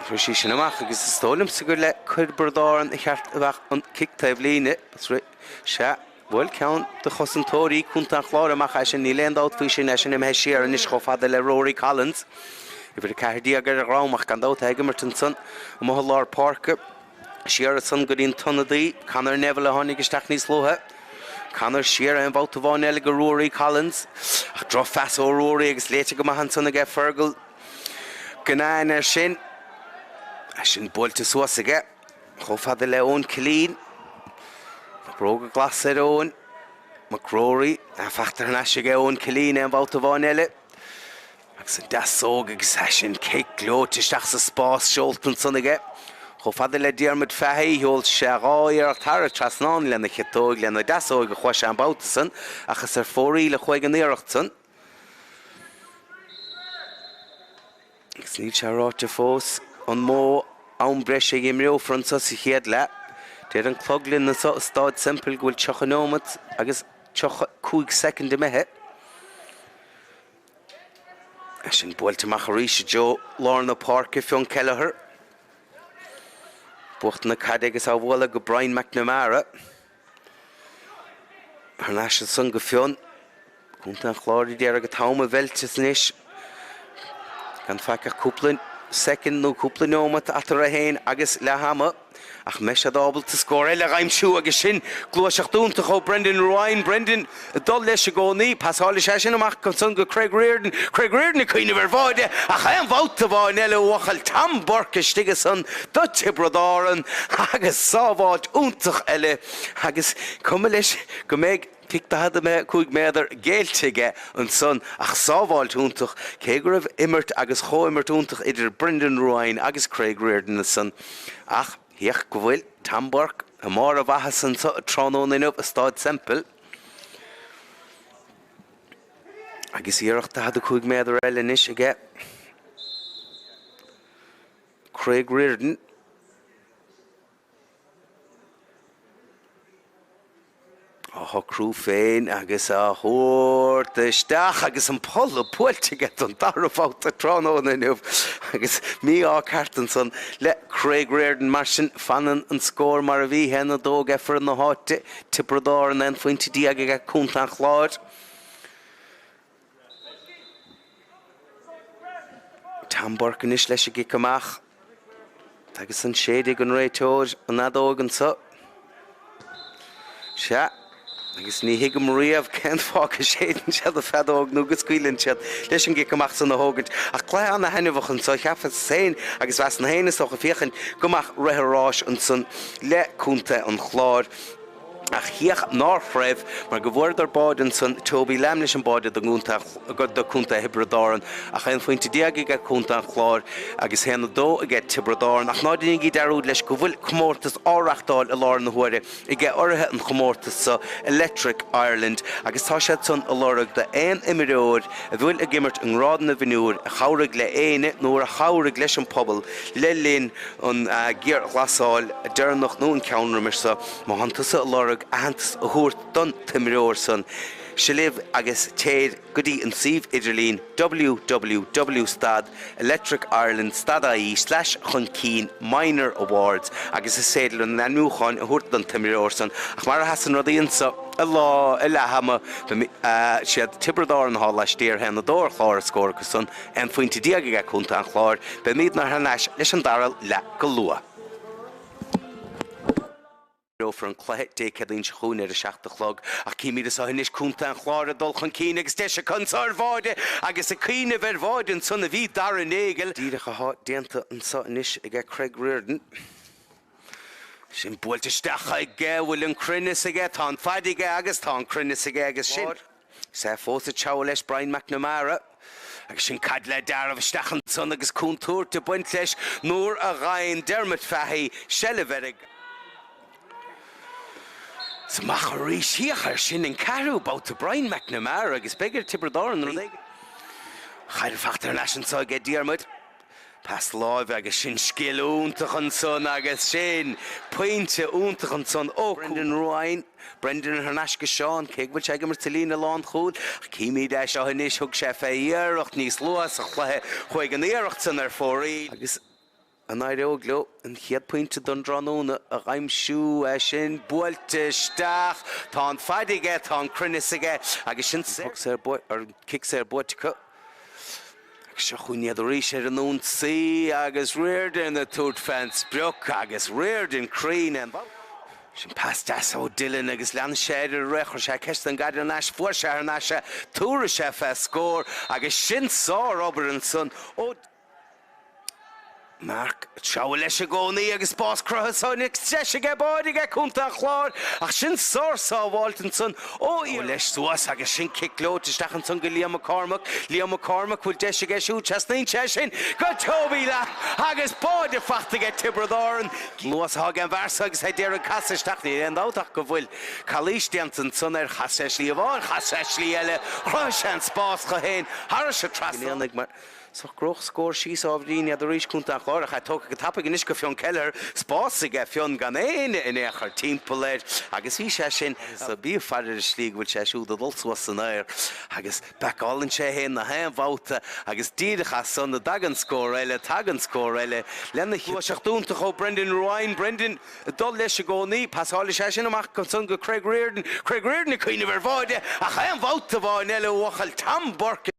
fu sí sin amach agus is tólam sa gur le chuirbardáin i cheart a bheith an cictaibh líne sé bhfuil ceann de chosantóirí chunta an chláir amach sin ní leondát fao sin sin imhe siar an is chofada le Rory Collins i bhfuil cairdí agur a rámach gan dát Egemerton san am lár parca siar san go dtíon tonnadaí canar nevel a tháinig isteach níos lotha Conall siar an bhát bháin eile go Rory Collins ach dro fes ó Rory agus léite go maithan sanna ag fergal gnáin ar sin buailte suas aige chofada le ón cilín bróga glas ar ón mac Rory a feachtar an eise ag ón cilín an bhát bháin eile agus an dasóg agus sin céic glóteisteach sa spás seoltan sanna aige Chofada le Diarmid Fahey heol sé ráir tar trasnáin lena chitóg lena dasóg go chuise an bátasan achas ar fórí le chuig an éireachtan. Agus níl sé ráte fós an mó an breise imriú fransa sa chéad le. Déir an cloglinn na Staid Semple go bhfuil teochanómat agus 5 second i methe. Sin buailteach ríise Joe Lorna Parker fion Kelleher. Bucht na cad agus á bhla go Brian McNamara. Ar leis san go fion chunta an chláirí déar go táma bhiltas níos gan feiceh cúpla second nó cúpla nómat atar a héin agus le hama ach me sé dábalta scór eile raimsú agus sin glúiseach dúntaach ó Brendan Ryan Brendan dul leis a gcónaí pasála sé sin amach go san go Craig Reardon a chuoine bhar bháide ach an bhálta bháin eile uachal tam borca stiga san do Tiobraid Árann agus sábháid úntaach eile agus cuma leis go méid Picta had me chuig méidir géilteige an son ach sábháil túntaach cé go raibh immert agus chóimmert túntaach idir Brendan Ryan agus Craig Reardon na son ach hiach go bhfuil Tamborg a mar a bhatha san tránón inmh a Staid Semple agus iarachta had a chuig méidir eile níos aige Craig Reardon Crú féin agus a thuirtaisteach agus an polla puilte an darfáta tránón inmh agus mí á cartan san le Craig Reardon mar sin fanan an scór mar a bhí hena dóg efar na háte Tiobraid Árann an foiointe díag ag chunta an chláir. Tamborcan is leis a gic amach agus an sédig an réiteóir an adógan sa. Se agus ní hiigem riamh cén fáca séan sead a fedóg nó go scuilann sead leis an gic amach san na hógant ach clé an na henmhachan sa cheaffa féin agus bheas na héanaine socha fiochan gomach réthrás an san le cúnta an chláir ach hiach náfraibh mar go bhfuir ar báid san tóbí leim leis an báide do cúnta Tiobraid Árann ach an foiointe díag ag cúnta an chláir agus héanana dó ag Tiobraid Árann ach nádaine í darúd leis go bhfuil chomórtas áireachtáil i lár na huaire i gceith orthe an chomórtas sa Electric Ireland agus tá sé san a lorug de éon imireoir a bhfuil a gimmert an rádan na bhiniúr a chairigh le éine nuair a chairigh leis an pobl le linn an ggéar glasáil a dearnach nó an ceannra mar sa má hananta sa a lorug a hantas a thuairt don timireoir san Shiliv agus Taid Goody and Sieve Iderlín www.stad Electric Ireland stad.ie/Chunkeen Minor Awards agus is sédal an Mumhan a húrt an Timir Orson ach mar hasan rodíon sa Allah Hama she had Tiobraid Árann hall last year hen the door Clár score kusun and fointe diaga kunta an Clár be mid na hanash leis an daral le golua for an Cluiche de cadín schoon a seachtalog a cíimi is hanis kunta an Clár a dul Chunkeen agus de consar váide agus a cíine ver váide son a ví dar an égel díach a hat denta an sonis a Craig Reardon sin búilte stacha ige bhfuil an crinnis aige tá faidige agus tá crinnis aige agus sin sé fós a teá leis Brian McNamara agus sin cad le darmh stachan son agus cúntúir te buint leis nuair a ghain Dermot Fahey Sheleverig sa macharí siachar sin in carú bouta Brian McNamara agus begur Tiobraid Árann ru chaidir fachtar leis an sá ige Dermot Pas live agus sin skill úntach an son agus sin pointe úntach an son ó Brendan Ryan Brendan Harnashka Sean Kegwil Chegam Martelina Lawn Chud Kimi Dash Ahanish Hug Chef Eiracht Nís Luas Chuig an Eiracht san fórí agus an Glo and he had pointed Dundranona a I'm shoe sin builte stach tá faidige tá crinnisige agus sin kicks boy to cut Seachúine Éirice an ún sí agus Reardon a túd fans breoch agus Reardon Crean and sin pastas ó Dylan agus lean séidir rechar sé ceist an gaidir nas fuair sé ar nase túra sé fe scór agus sin sár obair an son ó Mark Seáil leis a gcónaí agus bás cruthasáinnig teise báidige chunta Clár ach sin sár sábháilt an son ó í leis suas agus sin kicklót isteach an son go Liam McCormack bhfuil deise siú chasnaín te sin go tóbí le agus báide fachtaige Tiobraid Árann luas hag an bharsa agus déir an casaisteachnaí an dáach go bhfuil chalísteant an son ar chasaslí a bháin chasaslí eile chruis an spás go héin Har se trasnaíonnig mar So groch score she's of the Éirice kunta Clár I talk a tap against Fion Keller spásige Fion Ganéine in her team Peile agus hí sé sin so bí fadidir slíg bhfuil sé siú a dulsa was san air agus beálann sé hen na hen bhauta agus díidecha son na dagan score eile tagan score eile lena seachúnta cho Brendan Ryan Brendan dul leis a gcónaí pasála sé sin amach chun son go Craig Reardon a chuoine bhar bháide a hen bhauta bháin eile uachal tam borca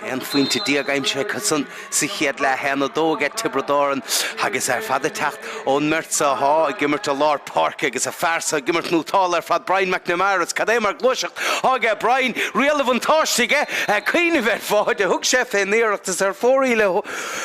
En fuinte diag aimse casan sichiad le hena dóga Tiobraid Árann agus fada techt ón mertsa há gimmert a lár park agus a fersa gimmert nútáil fad Brian McNamara cadé mar glúiseach ága Brian relevant táistige cíine bheith fáide thug sé fé néireachtas fóíle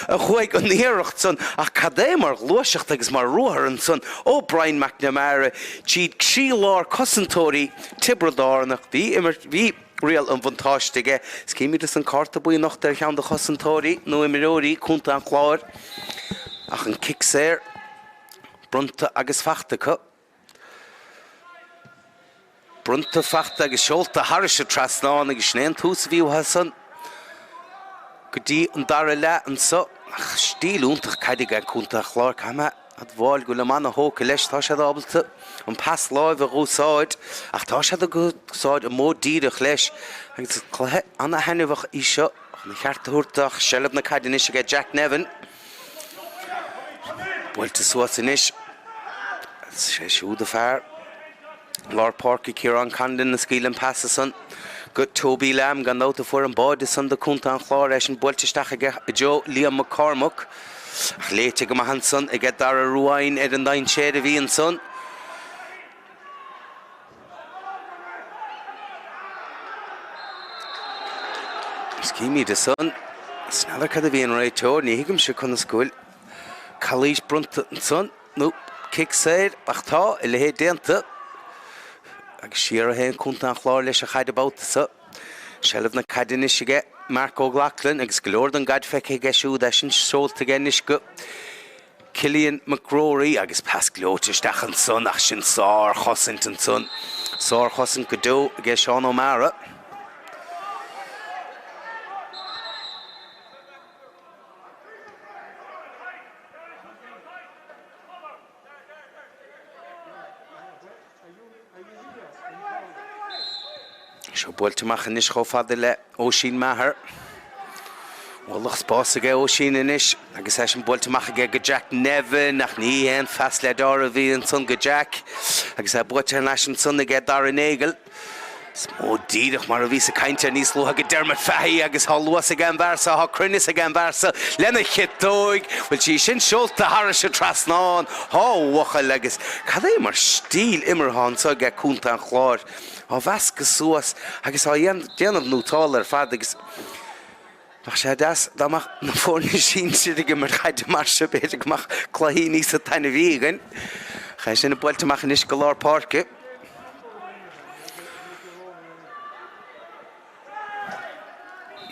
a chuig an néireacht son a cadé mar glúiseach agus mar ruthar son ó Brian McNamara tíad sí lár cosantóirí Tiobraid Árann bhí real an fantáistige scíimiidir an carta buí nach der chean de chosantóirí nó imiróí cúnta an Clár ach an kickséir brunta agus fachtacha brunta fachta agus seolta harise trasnáin agus snéan tús bhíomha san go dtí an dara le an so ach stílúntach caidig an cúnta an Clár cama at bháil go le man a hóca leis tá sé ábalta an pas láimh a rúsáid ach tá sé a gúsáid a mód díirech leis agus chluthe anna henimhach í seo na cheartúirteach sellab na caidan is go Jack Nevin builte suas inis sé siúd a fearr Lár Parky Ciarán Candin na scílan passa san go Toby Lam gan nóta fuair an báid san de cúnta an Clár éis an builteisteach a Joe Liam McCormack léite go mahan son ag dar a ruáin an dain séad a bhíon son Scíimi de son sneller cad a bhíon réiteór ní hiigim se chun na scoil Chalís brunta an son nó kick séir ach tá i le hé déanta agus siar a héan cúnta an Clár leis a chaid a báta sa sellh na caidan isige Mark O'Glaughlin agus golóir an gad feice geisiú leis an seolta genis go Cillian McRory agus pas glóteisteach an son ach sin sár chosint an son sár chosint go dó a ggé Seán O'Mara Seo builteach inis cho fada le Óisín Maher Wallach spás aige Óisín inis agus é sin builteach aige go Jack Nevin nach ní hen fast le dar a bhí an son go Jack agus é builte leis an son aige dar an éigeil smó díadach mar a bhí a cainte níos lutha go Dermot Fahey agus há luas aige an bharsa há cruinnis aige an bharsa lena chitóig bhfuil sí sin seolta harise trasnáin há wachail agus cad é mar stíl imirtháin sa aige cúnta an Clár á bhesca suas agus á déanamh nútáil fad agus Ach sé das dáach na fórna sin siad go mar chaide mar se beidir goach chluí níos a taine bhígan cha sin na builteach inis go Lár Parke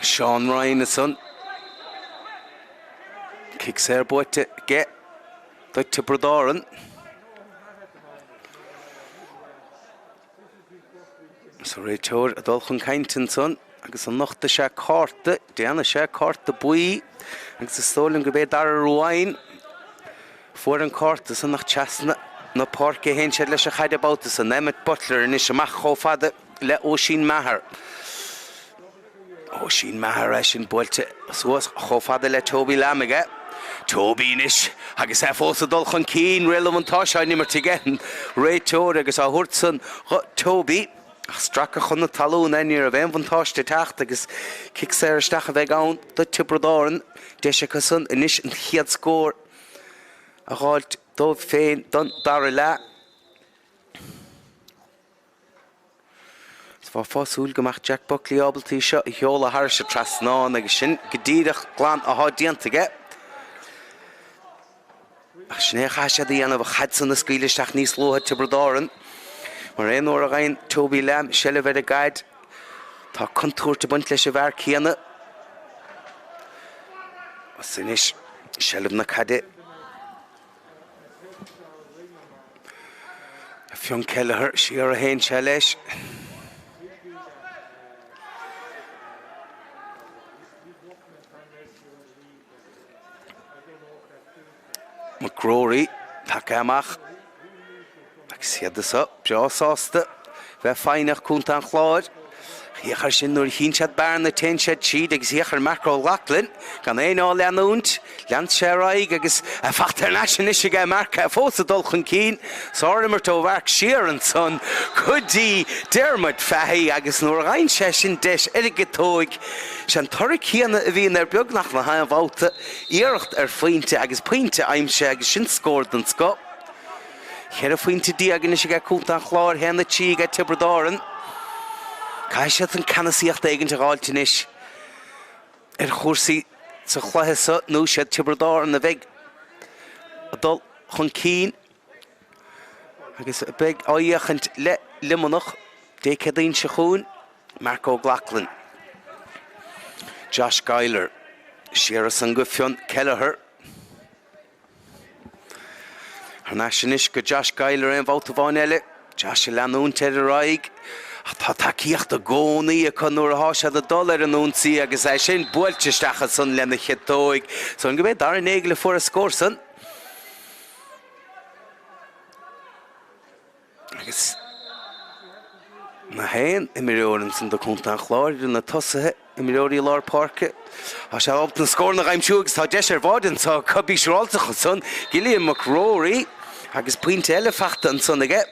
Sean Ryan na son kick séir buite ge do Tiobraid Árann so réiteór a dul chun caintin son agus an nachta sé carta déanana sé carta buí agus is tólann go bé dar a ruáin fuair an carta san nach teasna na Parke hen sé leis a chaide báta san Emmett Butler inis amach cho fada le Óisín Maher Óisín Maher é sin builte suas cho fada le Toby Lam aige Toby inis agus é fós a dul chun cín relevantá se nimar tigen réiteór agus á thuirt san Toby Stracha chun na talún einir a bheith fantáiste techt agus kick séir isteach a bheith ann do Tiobraid Árann de sé casan inis an chiad scór a gháilt dómh féin don dar le Bá fásúil goach Jack Buckley ábaltaí seo i cheola harise trasnáin agus sin go dtíadach glán a hádíantaige ach sné chaise dhéanamh chaid san na scaoileisteach níos lutha Tiobraid Árann mar éon óra gain Toby Lam selle bheith a gaid tá contúirta buint leis a bhar chéana san is sellh na caide a Fionn Kelleher siar a héin se leis McRory take amach agus siad is up beá sásta bheith féinach cúnta an Clár Hiachar sin nuair chinsead bearna tinsead siad agus hiachar Craobhacha gan éá leanúnt, lean sé raig agus a fachtar nasin is go marca fósa dulchan cín, sáir tó bharc siar an son, chudí dermid feí agus nuair rain sé sin deis irigetóig sean thoir cíanna a bhíon beag nach na hain bhálta, iirecht faointe agus pointe aimse agus sin scóir an sco. Cheir a faointe díagan is go cúnta an chláir hena tí go Tiobraid Árann. Caiisiad an canasíocht éigen te gáiltinis chórsaí sa chluithe nó sé Tiobraid Árann na bheith a dul chun cín agus a beag áíochant le limonach décadaín se chuún Craobhacha Josh Geiler siaras an go fion Kelleher Harnáisinis go Josh Geiler an bhálta bháin eile Josh leanún te raig Tá cíocht a gcónaí a chun nuair a háisead a dul ar an únsaí agus é sin buailteisteach san lena chetóig. So an go bheith dar an éile fuair a scór san. Agus na hain I mireorann san do cúnta an chláir na tosathe I mireorí lár parke. Tá sé opt an scór na raimsú agus tá deis ar bhádan tá cubí sráilteach san Gillian McRory agus puinte eile fachta an son aige.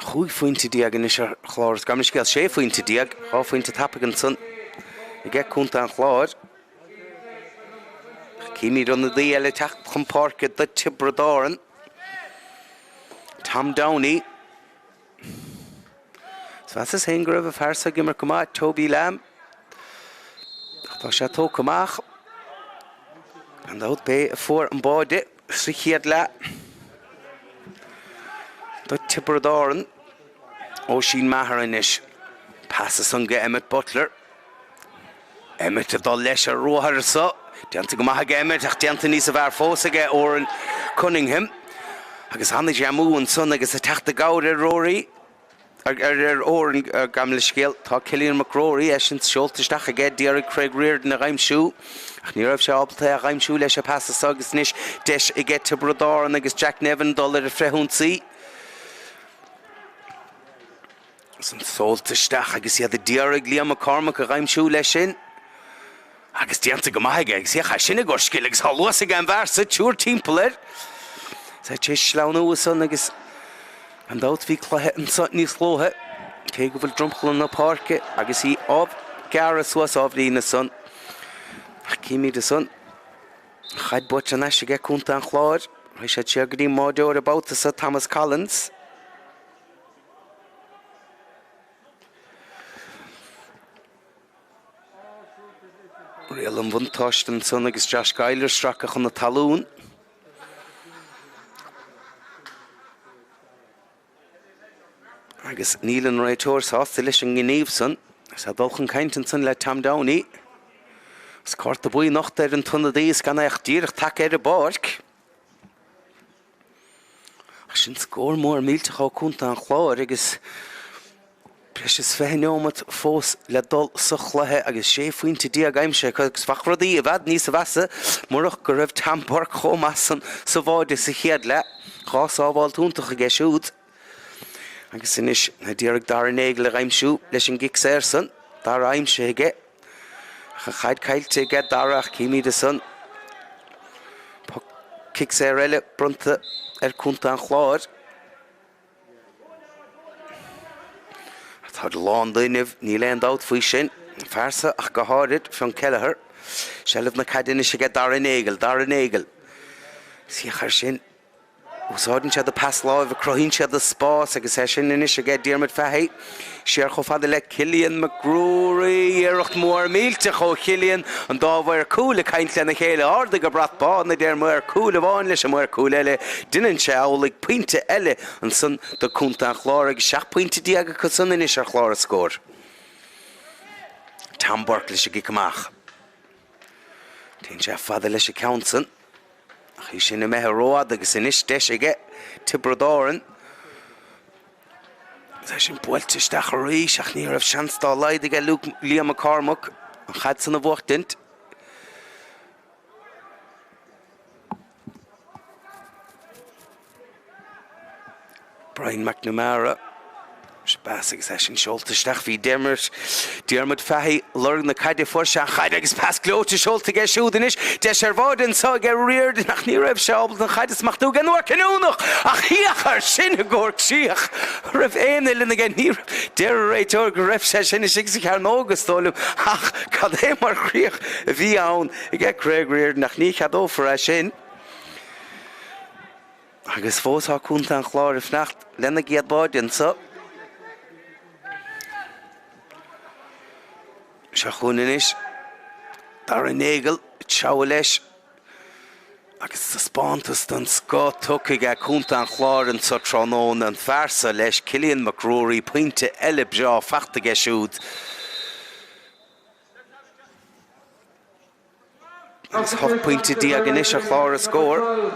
Chúig faointe diag in is chláir gamnis gael sé faointe diag há faointe tapagan son I get cúnta an chláir cíní runa dí eile techt chun parke de Tiobraid Árann Tom Downey so that's hén go raibh a fearsa gimar cumá Toby Lamb tá sé tó cumach an dát bé a fuór an báide sa chiad le do Tiobraid Árann ó sin maithar inis passas an go Emmett Butler Emmett a dul leis a róthar sa deanta go maithe Emmett ach deanta níos a bhar fósa go Oran Cunningham agus hanna jamú an son agus a teachta gáir ar Rory ar Oran gamla scéal tá Cillian McRory sin seoltaisteach a gé Derek Craig Reardon a raimsú ach ní raibh sé ábalta a raimsú leis a passas agus níos deis I gé Tiobraid Árann agus Jack Nevin dul ar a freithúnsaí San soltaisteach agus iad a Derek Liam McCormack a raimsú leis sin agus deanta go maithe agus iach sinna gur sciil agus há luas a gan bharsa túr timpelir sa té sleanú san agus an dát bhí chluthe an son níos lóthe cé go bhfuil drumchlan na parke agus í áb gar suas ábhlí na son ach cíimi de son chaid buit an eise go cúnta an chláir Rai sé teagaí máideoir a báta sa Thomas Collins Réal an bhaintáist an son agus Josh Geiler stracha chun na talún agus níl an réiteoir sásta leis an gníomh san sa dulchan caintean san le Tom Downey s córt a buí nacht ar an tunna díos gan éach díreach take ar a barc sin scór mór mílteach á cúnta an chláir agus Precious fehinómat fós le dul sa chluthe agus sé faointe diag aimse agus fachradí a bhead níos a bheasa marach go raibh tampar chomasan sa bháide sa chiad le chás ábháil túntaach a geisiúd agus inis na díreach dar an éige le raimsú leis an gic séir san dar aimse aige a chaid caiilte aige darach cíimi de san cic séir eile brunta ar cúnta an chláir Tá lán daineh ní leon dát faoi sin fearsa ach go háirid fan Kelleher sellh na caidaine se go dar an éigil Siachar sin úsáidann siad a pass láimh a croíonn siad a spás agus é sin inis a gé Diarmid feithí siar cho fada le Cillian McRory iirecht mór mílte cho Cillian an dámhair cúla caint lena chéile arda go brat bá na déir mór cúla bháin leis a mór cúla eile duine se álaigh puinte eile an san do cúnta an chláir agus 6 puinte diaga chu san inis ar chláir a scór Tom Burke leis a gicamach Tén sé fada leis a countsan Hí sin na methe róad agus inis deis aige Tiobraid Árann Tá sin buailteisteach a rís ach ní raibh seans dá laid aige Liam McCormack an chaid san na bhuachtint Brian McNamara. Basic session Schulte stach wie Demmert Diarmid Fahi learn the Kaide for Shachaidex pass Glote Schulte get shooting der Shervoden so get reared nach Nireb Schaubel und Heides macht du nur noch ach hier Sinnegorg Schiach Rev Enel in again here der Rator Ref session is sich her no gestolem ach Kademar Krieg wie on get Craig reared nach nicht hat over a Shin Agus fós ha kuntan Clár Nacht lenne get bodin so Shachunish, Darrenegel, Chaulesh, agus the Spontus and Scott Tukiga Kuntan Clár and Sotronon and Farsa Lesh, Killian McRory, Pointe Elibjaw, Fachtegeshud. Agus Huff Pointe Diaganisha Clár score.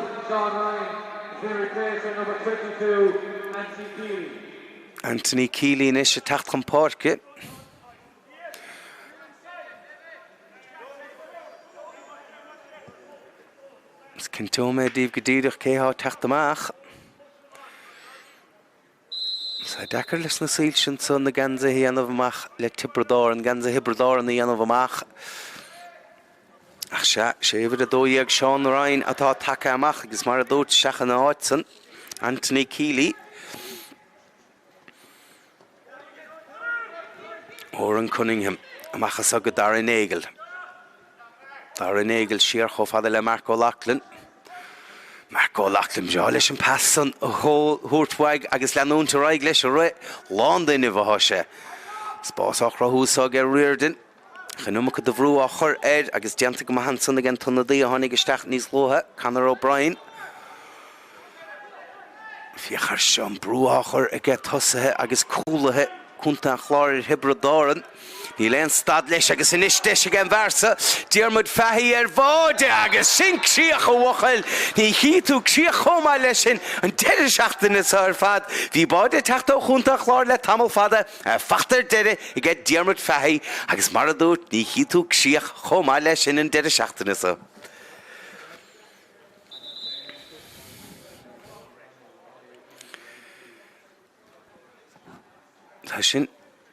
Anthony Keely Nish Tachtram Parke. Kintome Dave Gediedich Keha Tachtamach. So Dakkerless na Silchen son the Ganze Hianovamach, let Tibrador and Ganze Hibrador and the Yanovamach. Ach Shaver the Doyeg Sean Ryan at our Takamach, Gismaradot Shachana Hudson, Anthony Keely. Oren Cunningham, Amachasaga Darrenegel. Darrenegel Sheerhoff Adela Marco Lachlan. Marco Lachlan Jolish and Passon, Hortwag, Agus Lanon to Riglish, London of a Hoshe. Spas Ochra who saw get reared in. Genumaka the Vru Ochor Ed, Agus Jantic Mahanson again Tonadi, Honig Stachnis Loha, Conor O'Brien. Fiachar Sham Brew Ochor, Eget Husse, Agus Coolahe, Kuntan Clár Hibrador. Nilen Stadlish agus inish dish again versa. Diarmid Fahi Vode agus sink Shiach Wachel. Ni hitu Shiach Homalishin and Dedishachten is her fad. Vi bode tachto Hunta Clár let Tamil Fada. Fachter Dede, you get Diarmid Fahi agus Maradut. Ni hitu Shiach Homalishin and Dedishachten is her. Hashin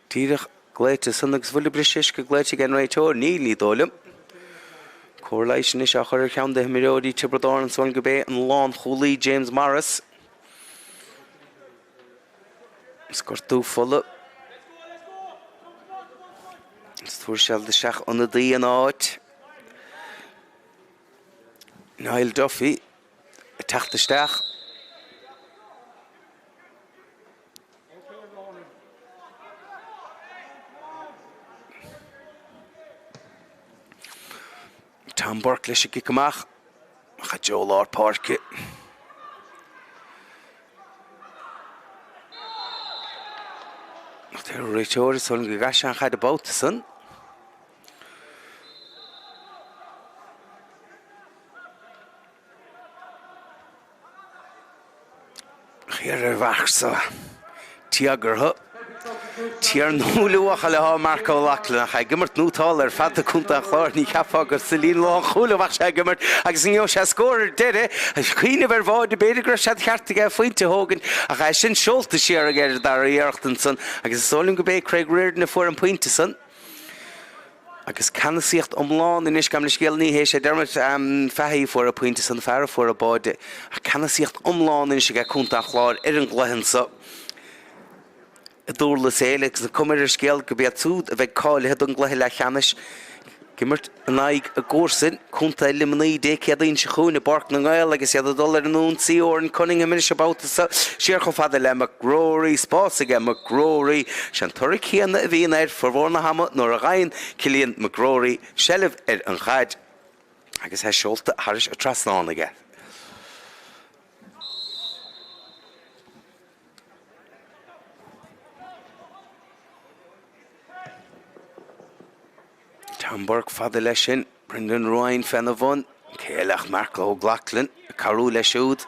Tirach. Glad Sundags fully British, glad to get right or nearly dolem. Correlation is a horror count the Mirodi, Tibrador and Swangabe and Lawn Holy James Morris. Score 2 full up. Storshell the Shach on the D and out. Niall Duffy attacked the Stach. Tom Berkeley should kick him off. Joe Lord Park it. There Richard son Gashan had about the son. Here Vaxa Tiager Tier Nulu Wachalaha Marco Lachlan, I gimmert no taller, Fanta Kunta Clár, Capaga, Celine Long, Hulawach, I gimmert, I Xiniosh scored, did it? I Queen of her void, the Bedigrush had Hartiga, Fuinte Hogan, I shin Schulte share again, Tráchtaireacht and son, I guess Solim Gabay, Craig Reardon, a foreign point to son. I guess Canasicht Umlawn, in Ishkamlish Gilney, Hesha Dermot, Fahi for a point to son, Farah for a body. I Canasicht Umlawn, in Shiga Kunta Clár, Erin Glahens up. Durlas Éile, the Cummer scale could be a tooth of a call, had Unglahilla Hamish. Gimmert and I a gorsin, Kunta Limini, Dekadin Shahuna, Barknung Oil, like I said, the dollar noon, sea or and Cunningham Minish about the Sherco Father McRory, Spots again McRory, Shanturiki and the Vienna for Warnaham, Noraine, Killian McRory, Shelliv Ed and Had. I guess I Schulte, Harish a trust on again. Hamburg Father Leshin, Brendan Ryan Fenavon, Keelach Marco Glacklin, Caru Leshud.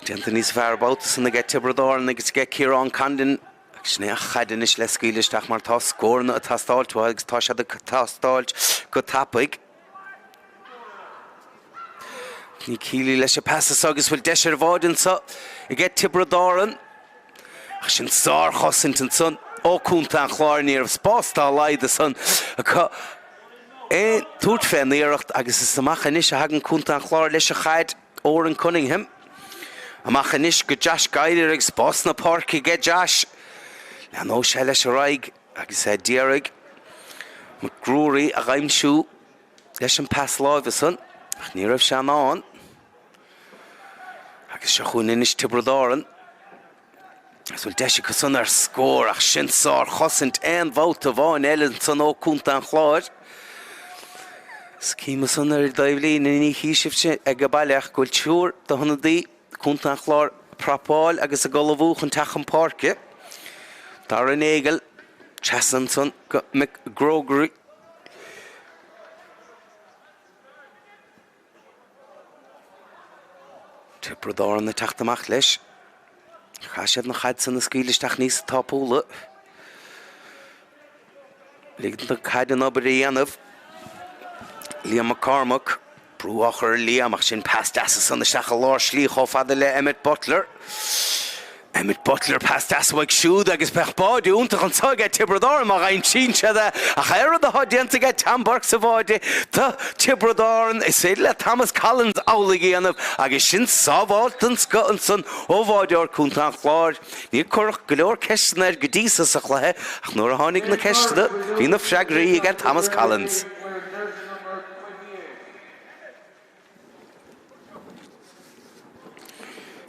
Anthony's far about us and they get Tibrador and they get Kieran Condon. Schneach had in Ish Leskilish Tachmartas, scoring at Tastalt, to Alex Tasha the Tastalt, Kotapig. Ní cílí leis pasas agus bhfuil deisir bháidin sa I get Tiobraid Árann. Ach sin sár chosint an son ó cúnta an chláir níor spástá laid a son. Túirt féinéireacht agus is amach inis a hagan cúnta an chláir leis a chaid ór an Cunningham. Amach inis go deas gaidir ag spás na párci ge deas. Lean ó sé leis a raig agus é díaraig. Má grúirí a ghaimsú leis an pas láimh a son. Ach ní raibh sean án. Agus se chuin inis Tiobraid Árann. As bhfuil deise go son ar scór ach sin sár chosint an bhóta bháin eile son ó cúnta an chláir. Cíime son ar daimhlín in ní híisibse ag go bailach goil túr do honnaí cúnta an chláir prapáil agus a golamhúch an teach an párce. Dar an éigeal teasan son go grógraí. Tiobraid Árann na teachtamach leis. Chaisiad na chaid san na scílisteach níos tápóla. Ligand na chaid an obair dhéanamh. Liam McCormack, brúachar Liam ach sin pastas san na seach a lár slí chofada le Emmett Butler. Emmett Butler pastas waig siúd agus pechbáidí úntach an sága Tiobraid Árann mar ein sin seada a chair the hodianta get Tambark sa báide. Tá Tiobraid Árann is le Thomas Collins álaigh anamh agus sin sábháiltan scotan san ó bháide or cúnta an chláir. Ní corach go leor ceistan ar go dísa sa chluthe ach nuair a tháinig na ceistada hí na freagraí ag Thomas Collins.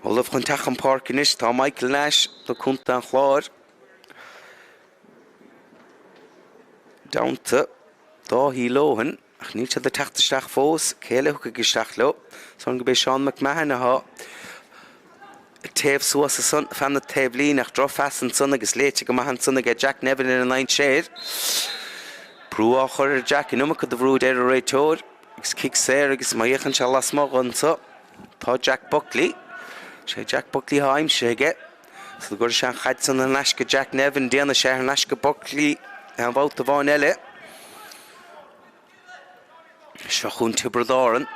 Olaf chun teach an párc inis tá Michael Nash do cúnta an chláir. Downta dá hí lóhan ach níl se de teachtasteach fós céile thuca gisteach leo son go bé Sean McMahon a taobh suas a son fan na taobhlín ach dro fesan son agus léite go maithan son ag Jack Nevin in an ein séir. Brúachar Jack in numach do bhrúd ar a réiteóir agus kick séir agus maíochan se lasmach an sa. Tá Jack Buckley. sé Jack Buckley haim séige. So gur se an chaid san an leisce Jack Nevin déana sé an leisce Buckley an bhóta bháin eile. Se chun Tiobraid Árann.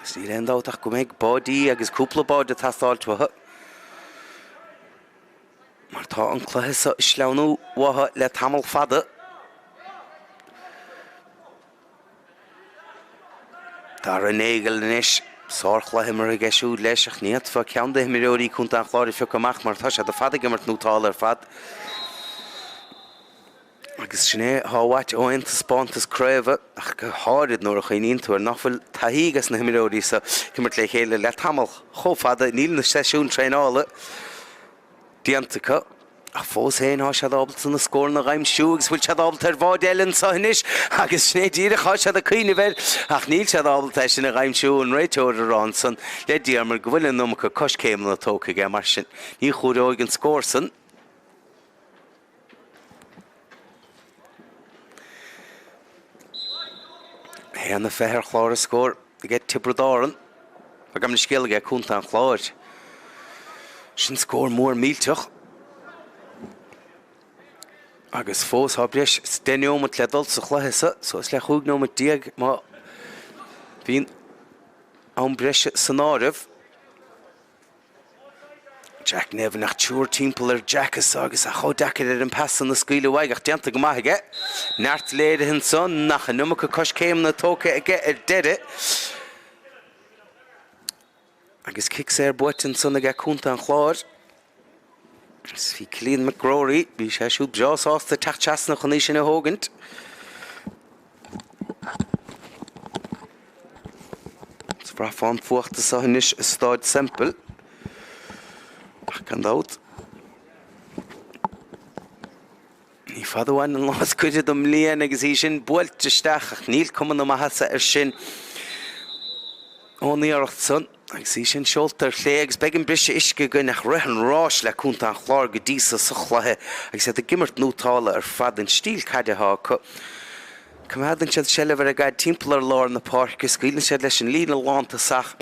Is ní réondáach go méid bádaí agus cúpla báide tásáiltmhathe. Mar tá an cluthe sa sleanú watha le tamil fada. Dar an éigeal inis sárchlaithe mar a gceisiú leis ach níiad fa ceann de millióí cúnta an chláir fio amach mar tá sé de fada gimmart nútáil ar fad. Agus sinné háhaid ó inta spántas Craobha ach go háirid nuair a chaoíonn tú ar nachfuil taígas na millióí sa gimmart le chéile le tamil cho fada níl na seisiún tréála diantacha. A fós héin há sé dábalt san na scór na ghaimsú agus bhfuil sé dábalt ar bhád eilean sa inis agus sné díreach há sé a cuine bhir ach níl sé dábalt é sin na ghaimsú an réiteóir arán san le díarmar go bhfuil an numcha cos céim na tóca ge mar sin ní chúróig an scór san. Héan na fethir chláir a scór a get Tiobraid Árann a gam na scéal ge cúnta an chláir. Sin scór mór mílteach. Agus fós há breis steneomat le dul sa chluithe so is le chúgnómat diaag má bhín an breise san áibh. Jack Nevin ach túr timppla ar Jackas agus a chodachar ar an pasan na scuile bhaig ach deanta go maithaige. Neart léide hin son nach an numach cos céim na tóca aige ar deire. Agus kick sé ar buitin son aige cúnta an chláir. Is fi Clean McGrory, bí sé siúd beás ásta teachtas na chuní sin a hógant. Is bra fáin fuachta sa hinis Staid Semple. Ach gan dát. Ní fadháin an lás cuide dom líon agus í sin builteisteach ach níl cuman na maithasa ar sin óníoracht son. Agus í sin seoltar lé agus beagin brise isce go nach reithan rás le cúnta an chláir go dísa sa chluthe agus é gimmart nútála ar fad an stíl caideá chu. Cumhadan siad sellibhar a gaiid timpplair lár na párca scaoilann siad leis an lína lánta sach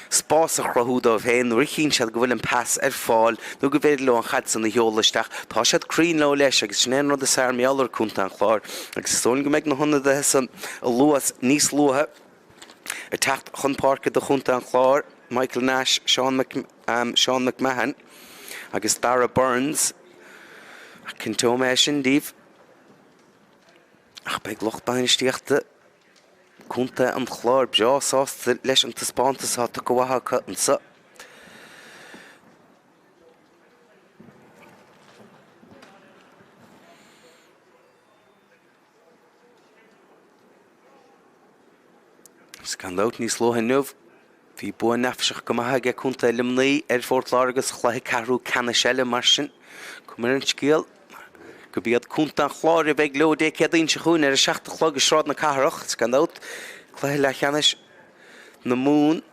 spás a chrathúda a bhéin ricíonn siad go bhfuil an pass ar fáil nó go bhéidir le an chaid san na heolaisteach tá siad crín le leis agus sin rud a sair meallar cúnta an chláir agus sóin go méid na honna de san a luas níos luathe a tacht chun parca do chunta an Clár, Michael Nash, Sean McMahon, agus Dara Burns, a Cintome sin díomh. Ach, beag locht bainistíochta chunta an Clár, beo sásta leis an taspántas háta go bhacha an sa. Scandaut níos lótha nuamh, bhí buan nefseach go maithe ge chunta limnaí fórt láragus chluthe carú Ceannais eile mar sin, go mar an scéal, go bíad chunta an Clár a bheith leo dé céadaín se chuin a seachta chlog is rád na cathrach, scandaut, chluthe le Ceannais na Mún,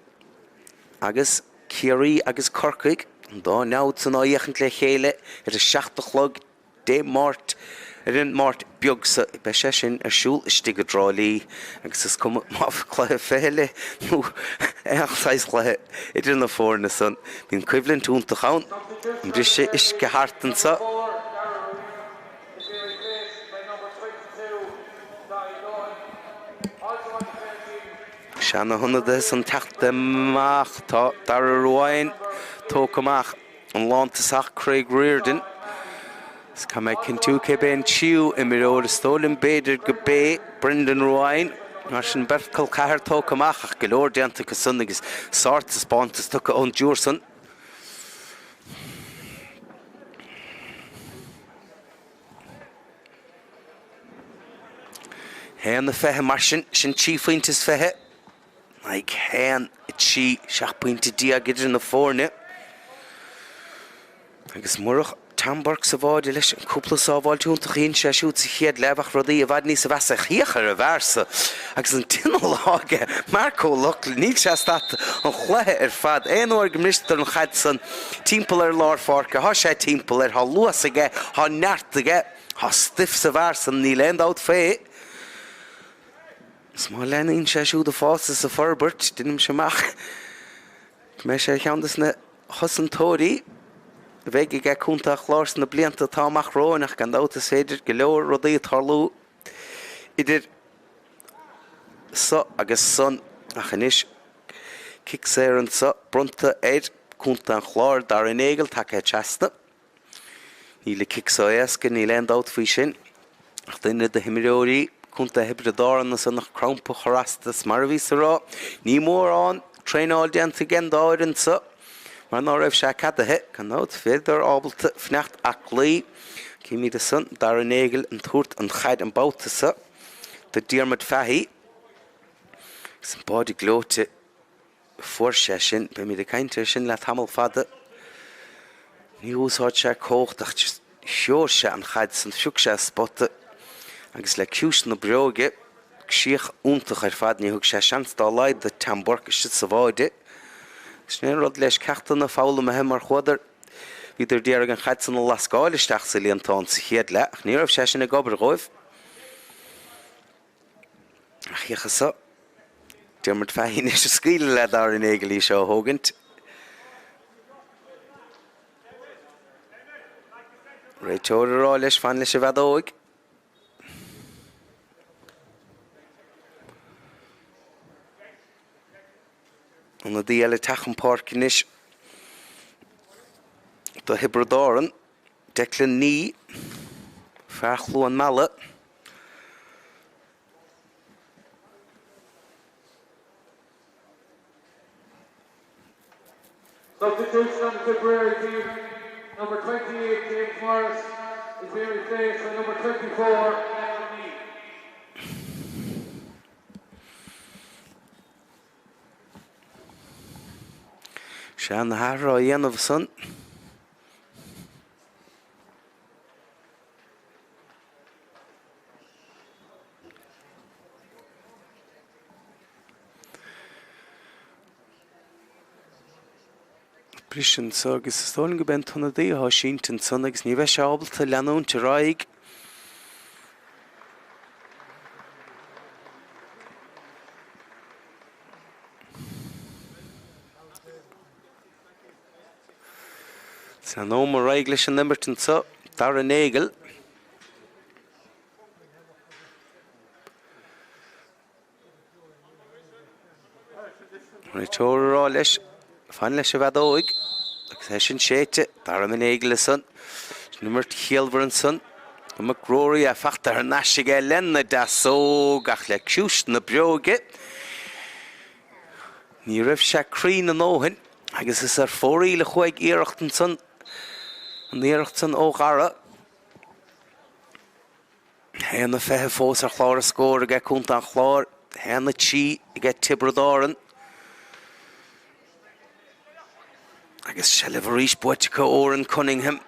agus Ciarí agus Corcaig, an dá neamh san áíochant le chéile a seachta chlog dé mát, mát beagsa be sé sin siúl istí go drálí agus is cum máh chluthe Peile nó éachtáis chluthe idir na fórna san. Bhín cuimhlinn túnta chaun, an brise is go hartan sa. Seanna hunada san teachta amach tá Dara Ruáin tóg amach an lántasach Craig Reardon. Ska me Cintú ben chiú I miró a stólinn beidir go bé Brendan Ruáin mar sin bercail cahar tóg amach ach go leor déanta go sun agus sáirtas bántas tucha ón dúr san. Héan na fethe mar sin tíofaintas fethe. Like héan tí seachpointe diaag idir na fórne. Agus murach Tambark sa bháid leis an cúpla sábháil túnta chéin sé siút sa chéad lebach rudaí a bhaid níos a bheasa chiachar a bhharsa agus an tinal láge Marco Luck níl sé stat an chluthe fad éonúir go mristar an chaid san timppla lár fárca há sé timppla há luas aige há neart aige há stiff sa bhharsa níl éondát fé. Is má lenaíonn sé siúd a fásta sa Forbert dunim semach me sé cheantas na thosantóirí bheith ige chunta chláir na blianta táach róinach gan dátas féidir go leor rudaí tarlú idir sa agus son a chanis cic sé an sa brunta chunta an chláir dar an éigil take teasta. Ní le cic sa éasca ní leon dát faoi sin ach duine de himiróí chunta hebredáran na san nach crampa chorastas mar bhí sa rá. Ní mór an tréáil déanta gen dáirann sa. Mar ná raibh sé cadathe gan náid féidir ábalta fneacht ach lí cíimi de san dar an éigil an tuairt an chaid an báta sa de Diarmid Fahí san bád I glóte fuair sé sin be mi de cainte sin le tamil fada ní úsáid sé cócht ach seoir sé an chaid san fiúg sé spotta agus le ciús na breoge síoch úntach fad ní thug sé seans dá laid de Tambark is sa bháide. Snéir rud leis ceachtain na fála me mar chuadar idir déarag an chaid san na lascáilisteach sa líontán sa chéad le ach ní raibh sé sin na gobar roimh. Ach dhécha sa Diarmid Fahí is a scíle le dar an éigeilí seo thógant. Réiteoir ará leis fan leis a bheith óig. An na dí eile tachan párcinis do hebredáran Declan ní fearchlú an mala Substitution on the Tipperary team, number 28 James Morris is being replaced by number 24 Alan Mead. Sean na Harra dhéanamh san. Brisin sa agus is tóin go ben tunna dí há síntan san agus ní bheith sé ábalta leanún te ráig. San ó mar raig leis an nimbertan sa dar an éigil. Tóra leis fan leis a bheadóig agus é sin séite dar an Éile san nummert Chialbran san go Gróirí a fachtar an naisige lenne da só gach le ciúst na breoge ní raibh se crín an óhain agus is fórí le chuig iarachtan san an iaracht san ó gara héna fethe fós chlár a scór a cúnta an chlár héna tí i Tiobraid Árann agus se le bhríos buite Oran Cunningham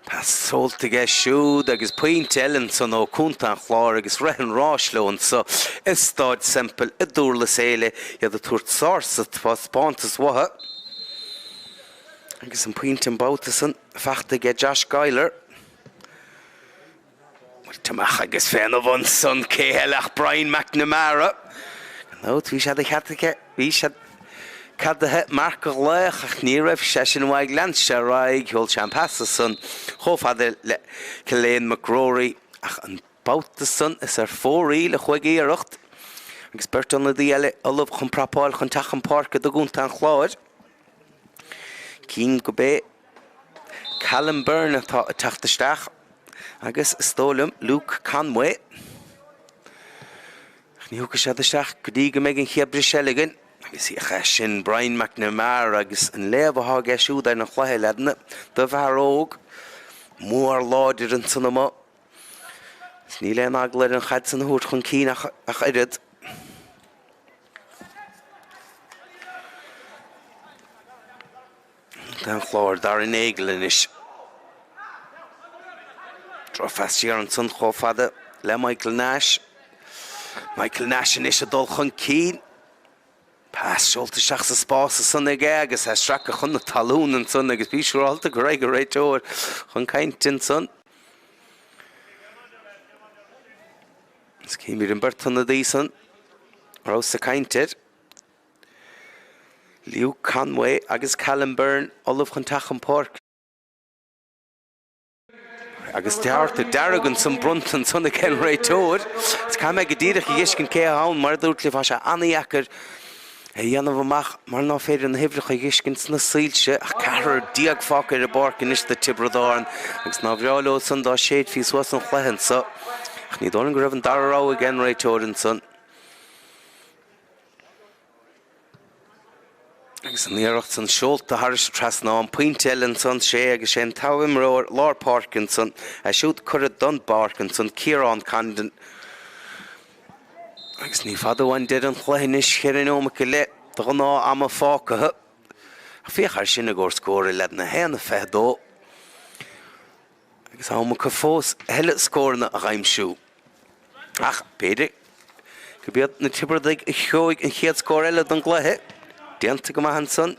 pas solta siúd agus puinte ellen san ó cúnta an chlár agus rehan ráislón so is Staid Semple i Durlas Éile iad a tuairt sársat pas pántas watha agus an puinte an bouta san fachta Josh Geiler Tamach agus féin bhain san céhéileach Brian McNamara nó tú sé a chataice bhí sé Cadthe marca léach ach ní raibh sé sin bhaig landse raig heol seampasa san chomhfada le Ciallainn McGrory ach an bouta san is fórí le chuig iarracht agus beirt an na díile olaf chun prapáil chun tachan parca do gúnta an chláir cín go bé Callum Byrne atá tachtasteach agus stólam Luke Conway ní thuca sé isteach go dtí go méid an cheabre seilegan agus í sin Brian McNamara agus an léamh geisiúd ar na chluthe ledna do bhearóg mór láidir an san amá ní le aglair an chaid san thuairt chun cí ach irid an chlár dar an Éile is Dro festíar an san chomhfada le Michael Nash in is a dul chun cín Pas seolta seach sa spás san ige agus he stracha chun na talún an san agus bíisiúrálta go raig go réiteoir chun caintin san. Is cíimir an bertan na dí san rás sa caintir. Luke Conway agus Callum Byrne olaf chun tachan park. Agus tearta daragan san bruntan san ag ken réiteoir. Is cá me go díadach i ghiscin cé hán mar dúirtli fá se anaíachar Ionad amach mar ná féidir an hibreach a ghiscin sna sílte ach ceathar diaagfáca a barcan is de Tiobraid Árann agus ná bhreáiló san dá séad fís was an chluicheann sa ach ní dónn go raibh an darrá a gin réiteoireann san. Agus an iarracht san seolta haris tras ná an puinte ellen san sé agus sé an tabhaim róir lár parkin san a siúd curad don barcan san Ciarán Candan agus ní fadóhain dead an chluicheann is chéireann ómacha le do ná am a fácathe a fiachar sin a gur scóir le na héanna fehdó agus ómacha fós heile scórna a ghaimsú ach Peile go bead na Tiobraid i cheoig an chéad scóir eile don gluthe Dianta go maithan san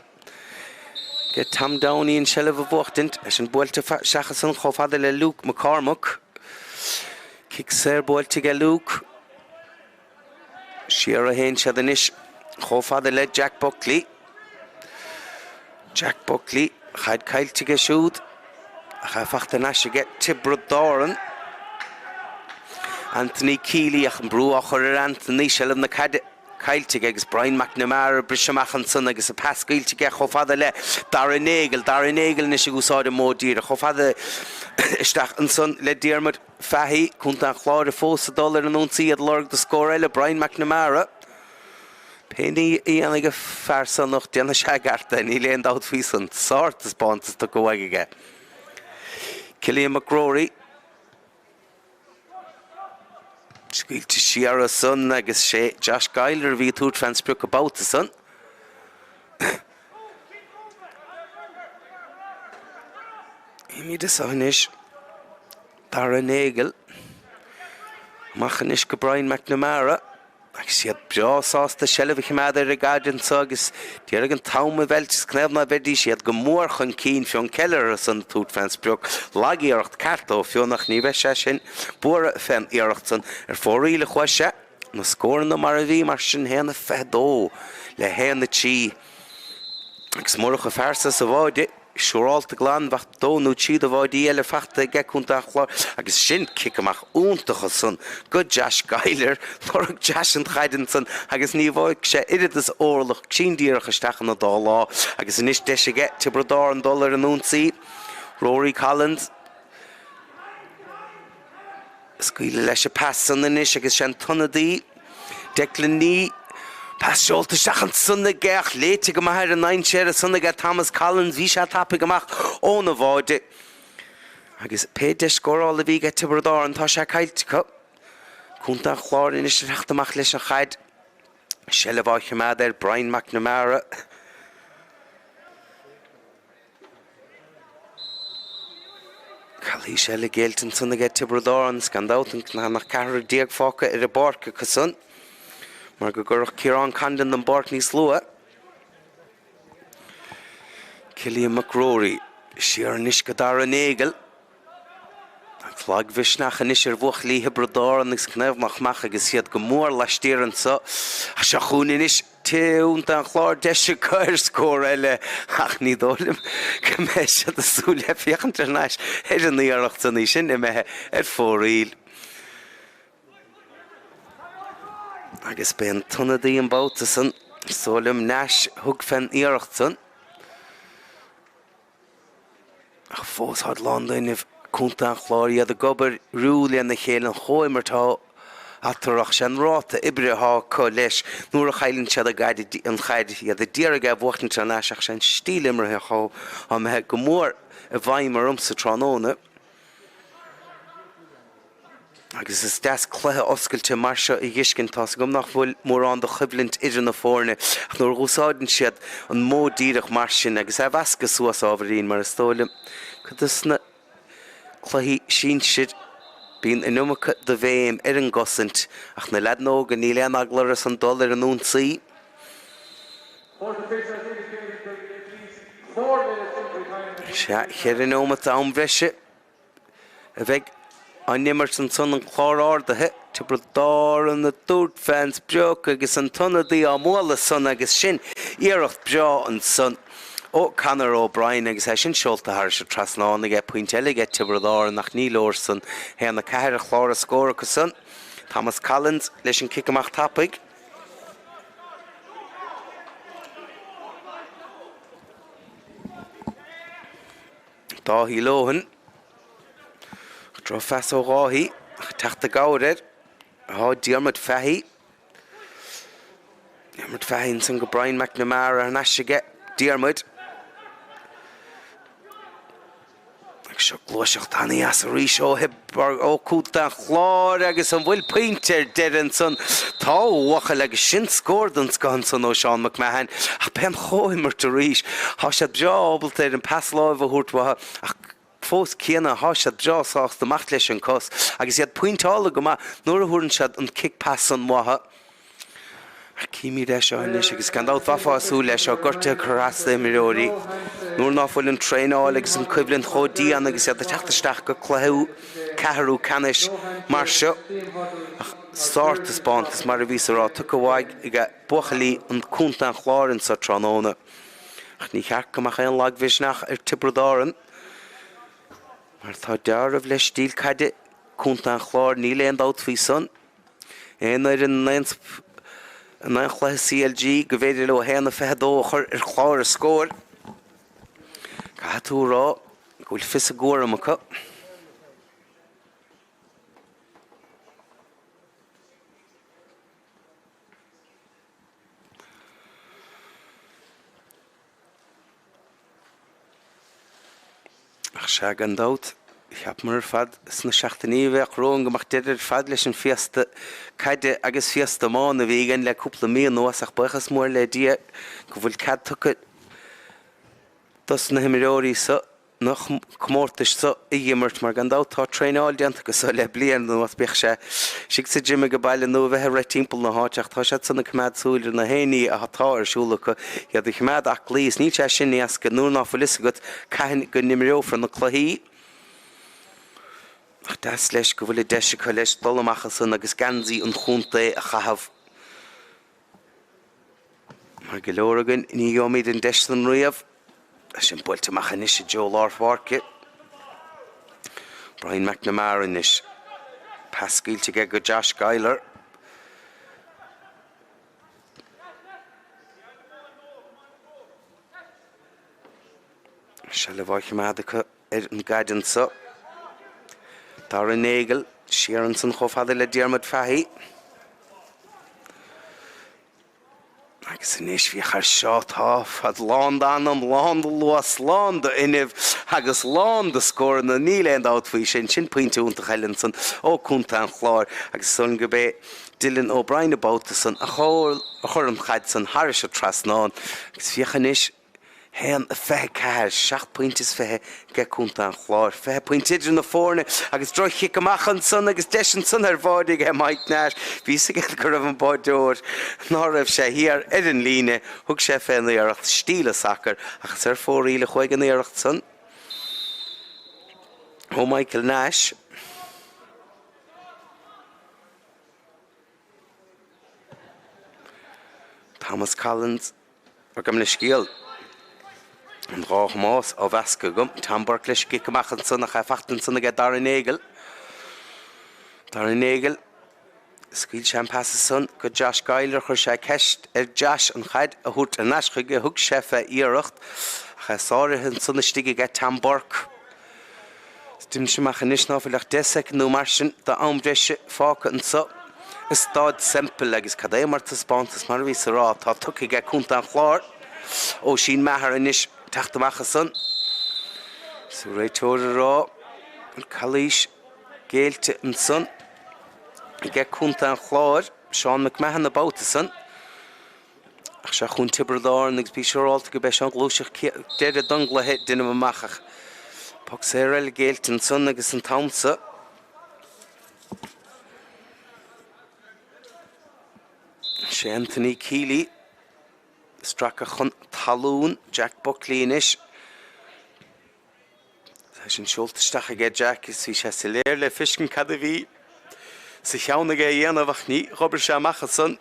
get Tam Downey in Shelley of Buchtint as an builte seachas san chomhfada le Luke McCormack kick ser builte ge Luke Siar a hen siad an ish chomhfada le Jack Buckley chaid cailte ge siúd a cha fachta nashe get Tiobraid Árann Anthony Keeley ach an brúach ar Anthony Shelley na cad Cailte agus Brian McNamara brisamachan san agus a pascailte ge chomhfada le dar an Éile na sé gúsáide módír a chomhfada isteach an san le Diarmid Fahey chunta an chláir fós $1 an únsaíad lorg de scóir eile Brian McNamara Penny íana go fersan nach déanna sé garta ní léon dát fí san sáirtas bantas do go aige Ciallainn McGrory Scuilte siar a son agus sé Josh Geiler bhí túirt fansprúch a bouta son. Imid is áis dar an Éile machchan is go Brian McNamara agus siad breásásta Shelley chiimead ar a gaidan agus dearg an táma bheilte cnéamna bheití siad go mór chun cín fion Keller a san túirt fansprúch lagíocht cartó fionach ní bheith sé sin bura fan iarracht san ar fóríle chuise na scórna mar a bhí mar sin héanna fehdó le héanna tí agus mórach a fersa sa bháide siúráilta glán bhacht dónú tíad a bháid Éile fachta ge chunta Clár agus sin cic amach úntacha san go deas gailir thorach deas an chaidan san agus ní bháid sé irid is órlach síndíireach isteach na dá lá agus inis de sé ge Tibredáir an dólar an únsaí Rory Collins scuile leis a pass san inis agus sé an tunnadaí Declan ní Passeolta seach an sunna geach léite go maithir an 9 séir a sunna ge Thomas Collins bhí sé tappa goach óna bháide agus péide scórála bhí ge Tibredáir an tá sé caiilte cup chunta Clár inis reachtamach leis an chaid sé le bháid cheimad Brian McNamara Chalí sé le géaltan sunna ge Tibredáir an scandátan nach ceithre díag fáca ar a barca casun mar go gurach Ciarán Candan an barc níos lua Cillian McRory siar níos go dar an éigeal Flag bhisneach an isir bhuach líthe Bredáir an gus cnebhmach mach agus siad go mór leistíran sa a se chuún inis téúnta an Clár deise cair scór eile ach ní dólim go meis a súla fiochantar náis ar an íarracht san í sin imethe ar fóríl agus be an tunnadaí an báta san sólim neis thug fan íarracht san ach fós had London if chunta an Clár iad a gobar rúla na chéile an chóimirtá atarach sé an ráta ibrethá có leis nuair a chailann siad a gaiide an chaid iad a díar a gaibh bhuachtain neis ach sé an stíl imrithe chá a methe go mór a bhaim mar sa tránóna agus is des cluthe oscailte mar seo I dhiscin tá gom nach bhfuil mór an do chublint idir na fórne ach nuair úsáidann siad an módíireach mar sin agus a bhasca suas ábharín mar a stólim chud is na cluthaí sin siad bíon inumacha de bhéim ar an gosint ach na leadnóg a ní lean aglaras an dólar an únsaí sé chéir inómata an bhreise a bheith an nimmert an son an Clár áirithe Tibredáir an na dúirt fans beag agus an tunnadaí á móla son agus sin iarracht beo an son ó Conall O'Brien agus sin seolta thar se trasnána ge puinteile ge Tibredáir nach ní leir san hé na ceithre Clár a scóra go son Thomas Collins leis an kick amach tappaig Dá hí lóhan Dro fes ó ráhí teachta gáir há Diarmid Fehí Diarmid Fehín san go Brian McNamara an eisige Diarmid ag seo glóiseach taí as a rís ó hibbar ó cúta Clár agus an bhfuil pointer dean san tá wacha legus sin scórdans gan san ó Seán McMahon a pen chóimir do rís há sé beábalta ar an pasláimh a thuirtmhatha ach fós céanna há sé beásáach do macht leis an cos agus iad pointála go nuair a thuann siad an kick pass an mhatha Cíimi leis inis agus gan dát bhaáú leis gurte churasta miróí nuair náfuil an tréáil agus an cuiblann chodíán agus iad a teachtaisteach go chluthú Ceathrú Ceannais mar seo ach sáirtas bantas mar a bhís ará tu go bhaig ige buchalí an cúnta an chlárann sa tránóna ach ní cheart goach an laghbhisneach ar Tibredáir mar tá dearbh leis stíl caide cúnta an Clár ní leon dát faoi son éonar an chluithe CLG go bhéidir le héanana fehedóchar ar Clár a scóir Caithú rá go bhfuil fis a gcóir amacha ach sé an dát cheap mar fad sna seachtaíomh rón go mach deidir fad leis an fiasta caide agus fiasta mána bhígan le cúpla míon nuas ach buchas mór le dia go bhfuil cad tucha dus na himiróí sa nach cmórtas sa I dhimmert mar gan dát tá tréáil deanta go sa le blian nuas bech sé sig sa Jimmy go bailile nó bheitthe ra timppla na háteach tá sé sanna cumad súidir na héanaí a hatá arsúlacha iad a chumad ach líos ní sé sin níos go nuair náfuil is go caiin go nimrófran na chluí ach das leis go bhfuil deise chu leis dolamachchas san agus gansaí an chúnta a chahabh mar go leorgan ní gomíid an deis an riamh sin builte machanis Joe Lorthwarke. Brian McNamara is Pascal to get good Josh Geiler. Shall have Madaka in guidance up. Darren Nagel, Sheeranson Hofadele Dermot Fahy. Agus in is vi har shot off at land anam land los land in agus land the score in the Neil end out fi sin point unter Hellenson o kuntan Clár agus son gebe Dylan O'Brien about the son a chorm chadson harish trasnon agus vi chanis hen fe car 6 points fe get kuntan Clár fe pointed in the forne agus droch hickamachan son agus deschen son vodig Mike Nash vi se get curve board door nor if she here Eden Line hook chef in the earth stile soccer agus for Éile chuig in the earth son oh Michael Nash Thomas Collins or gamle skill and Rauch Moss of Askegum, Tamburklish, Gikamachan son of Fachten son get Darren Nagel. Darren Nagel, Skill Champasses son, good Josh Geiler, Hursha Kesht, Josh and Had, a hoot and Nashrig, hook chef at Earacht, Hasari and son of Stiggy get Tamburk. Stimshimachanish now for like Desek, no Martian, the Umbresh, Falk and so. Staid Semple, like his Kadamar to Spontus, Marvi Sarah, took a get Kuntan Clár. Oh, Sheen Mahar and Nish. Tráchtaireacht so right to the raw and Kalish Gailte and son get Kuntan Clár Sean McMahon about the son Achshachun Tiobraid Árann next be sure all to go back on Glushach dead a dungla hit dinner machach Poxerel Gailte and son negus and Tomsa She Anthony Keeley Strachan Talún Jack Buckley-ish. Sin Schultestach get Jack is fi Leirle Fischen Cadaví. Ciceanna Éirice ní Robert Machson.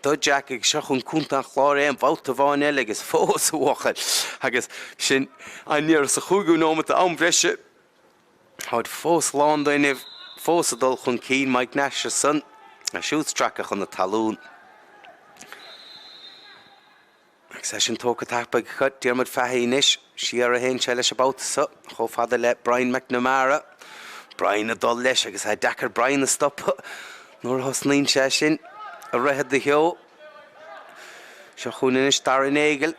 Do Jack ag seachún Kuntan Clár an bhauta bháin eile agus fós uachal. Agus sin aníar sa chuigú nómata an breise. Had fós land inibh fós adul chun cín Mike Nash son. A siút stracach on the Talún. Session talk attack by cut Dermot Fahy nish. She are a hen chelish about so. Ho father let Brian McNamara. Brian a dull lesh. I guess I dacker Brian the stop. Nor hosneen session. A rehead the hill. Shachuninish Darren Nagel.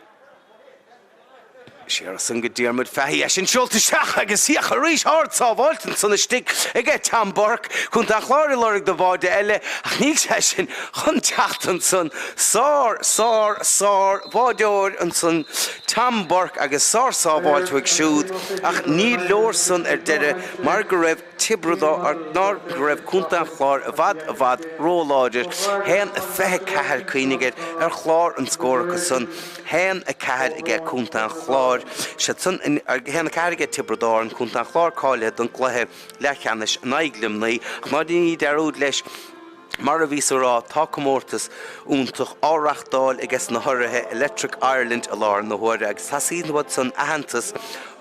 She are a single Dermot Fahy. I should shoot the shach. I guess he a reach hard saw Walton son a stick. I get Tamburk. Kuntan Clár lorig the vod Éile. Ach need session. Huntachten son. Sar. Vodor and son Tamburk. I guess Sar saw Waltwick shoot. Ach need lor son dere. Margaret Tiobraid or Nargarev Kuntan Clár avad roll lodger. Hen a feh kahar queeniget. Clár and score son. Hen a kahar get Kuntan Clár. Shetson in hen carriget Tiobraid Árann Kuntan Clár Cáile don Cluiche Lechannis Naiglimnaí Madini Darúd leis Maraví Sará Takamortas Untach Áireachtáil agus na Hoirithe Electric Ireland a lár na Huaire agus Hasín Watson Ahantas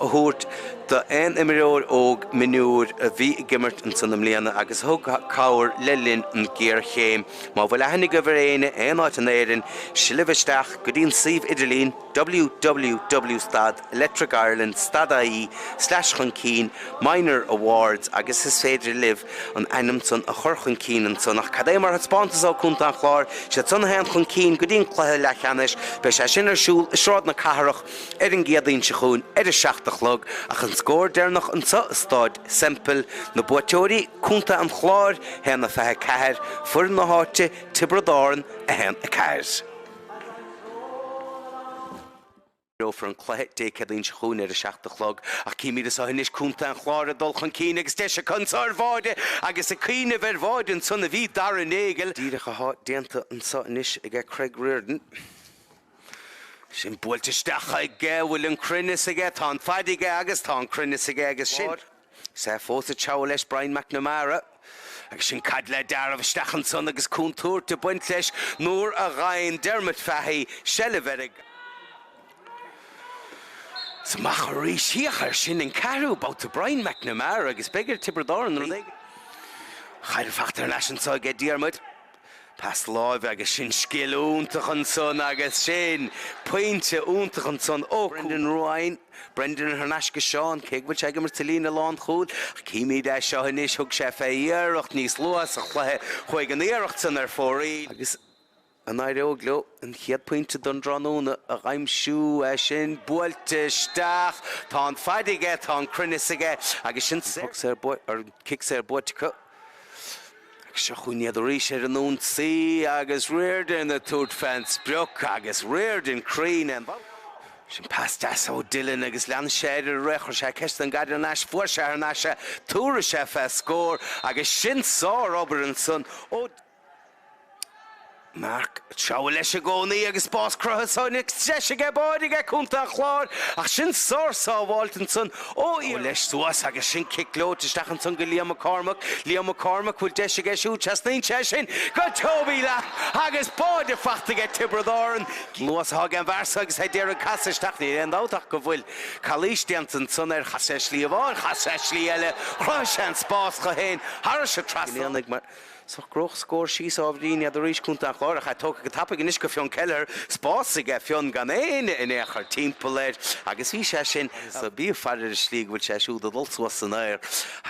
a húirt the Imreoir óg Mionúr a bhí gimmert an san mbliana agus thug cabhair lelinn an géar chéim má bhfuil lehannig go bhréine éáit an éireann silibhisteach go dtíon Steve Idirlín www.electricireland stad.ie/chun cín minor awards agus is féidir live an ainm son a churchun cín an son ach cadémar hat spántas á Kuntan Clár sé son hen chun cín go dtíon cluthe lechanis be sé sin arsúl isráid na catharach an giadaín se chuún a seachtach log ach an scór déirnach an Staid Semple na buaiteoirí Kuntan Clár hen na fethe ceathir fur na háite Tiobraid Árann a hen a ceathir. For an cluiche décadín se chuún a seachtach log ach cíimiad is áis Kuntan Clár a dul chun cín agus deise chunsár bháide agus a cíine bhar bháidin son a bhí Darren Nagel. Díreach a hát déanta an sotanis ag Craig Reardon. Sin builteisteach ag bhfuil an crinnis aige tá faidige agus tá crinnis aige agus sin. Sa fós a teabh leis Brian McNamara. Agus sin cad le dearbh stachan son agus cúntúir de buint leis nuair a ghain Dermot Fahy Shellverig. Sa macharí siachar sin an carú about the Brian McNamara agus begur Tiobraid Árann Chair fachtar leis an sáige Diarmuid. Pas láimh agus sin sciil úntach an son agus sin pointe úntach an son ó Brendan Roin, Brendan Harnasca Seán, Kegwich ag mar Talína Lán Chúd, Cíimi de seo hanis thug sé fé iarracht níos luas a chluthe chuig an iarracht san fóraí. Agus an aire ógló an chiad pointe don dranúna a ghaimsú sin buailte steach tá an faidige tá an crunisige agus sin kick sé buaitice. Se chuine rí sé an ún sí agus Reardon a túd fans brioc agus Reardon crín an sin pastas ó Dylan agus lean séidir rechar sé ceist an gaidir náis fuair sé ar náise túra sé fe scór agus sin sá obair an son ó Mark, seáil leis a gcónaí agus bás cruthasáinnig sé go báidige chunta Clár ach sin sábháilt an son ó í leis suas agus sin kicklót isteach an son go Liam McCormack bhfuil deise go siú Ceannais sin go tóbí le agus báide fachtaige Tiobraid Árann luas thug an bharsa agus déir an casa isteach ní an dáteach go bhfuil chalísteant an son ar chaise slíomháin chaise slí eile chruise an spás go héin Har se trasíannig mar So groch scór síos ábhríine a ríis chunta Clár a tócha go tappa gnis go fion Keller spásaige fion gan éine in éachar timpplair agus bhí sé sin sa bí fadidir slí bhfuil sé siúd a dulsúas san air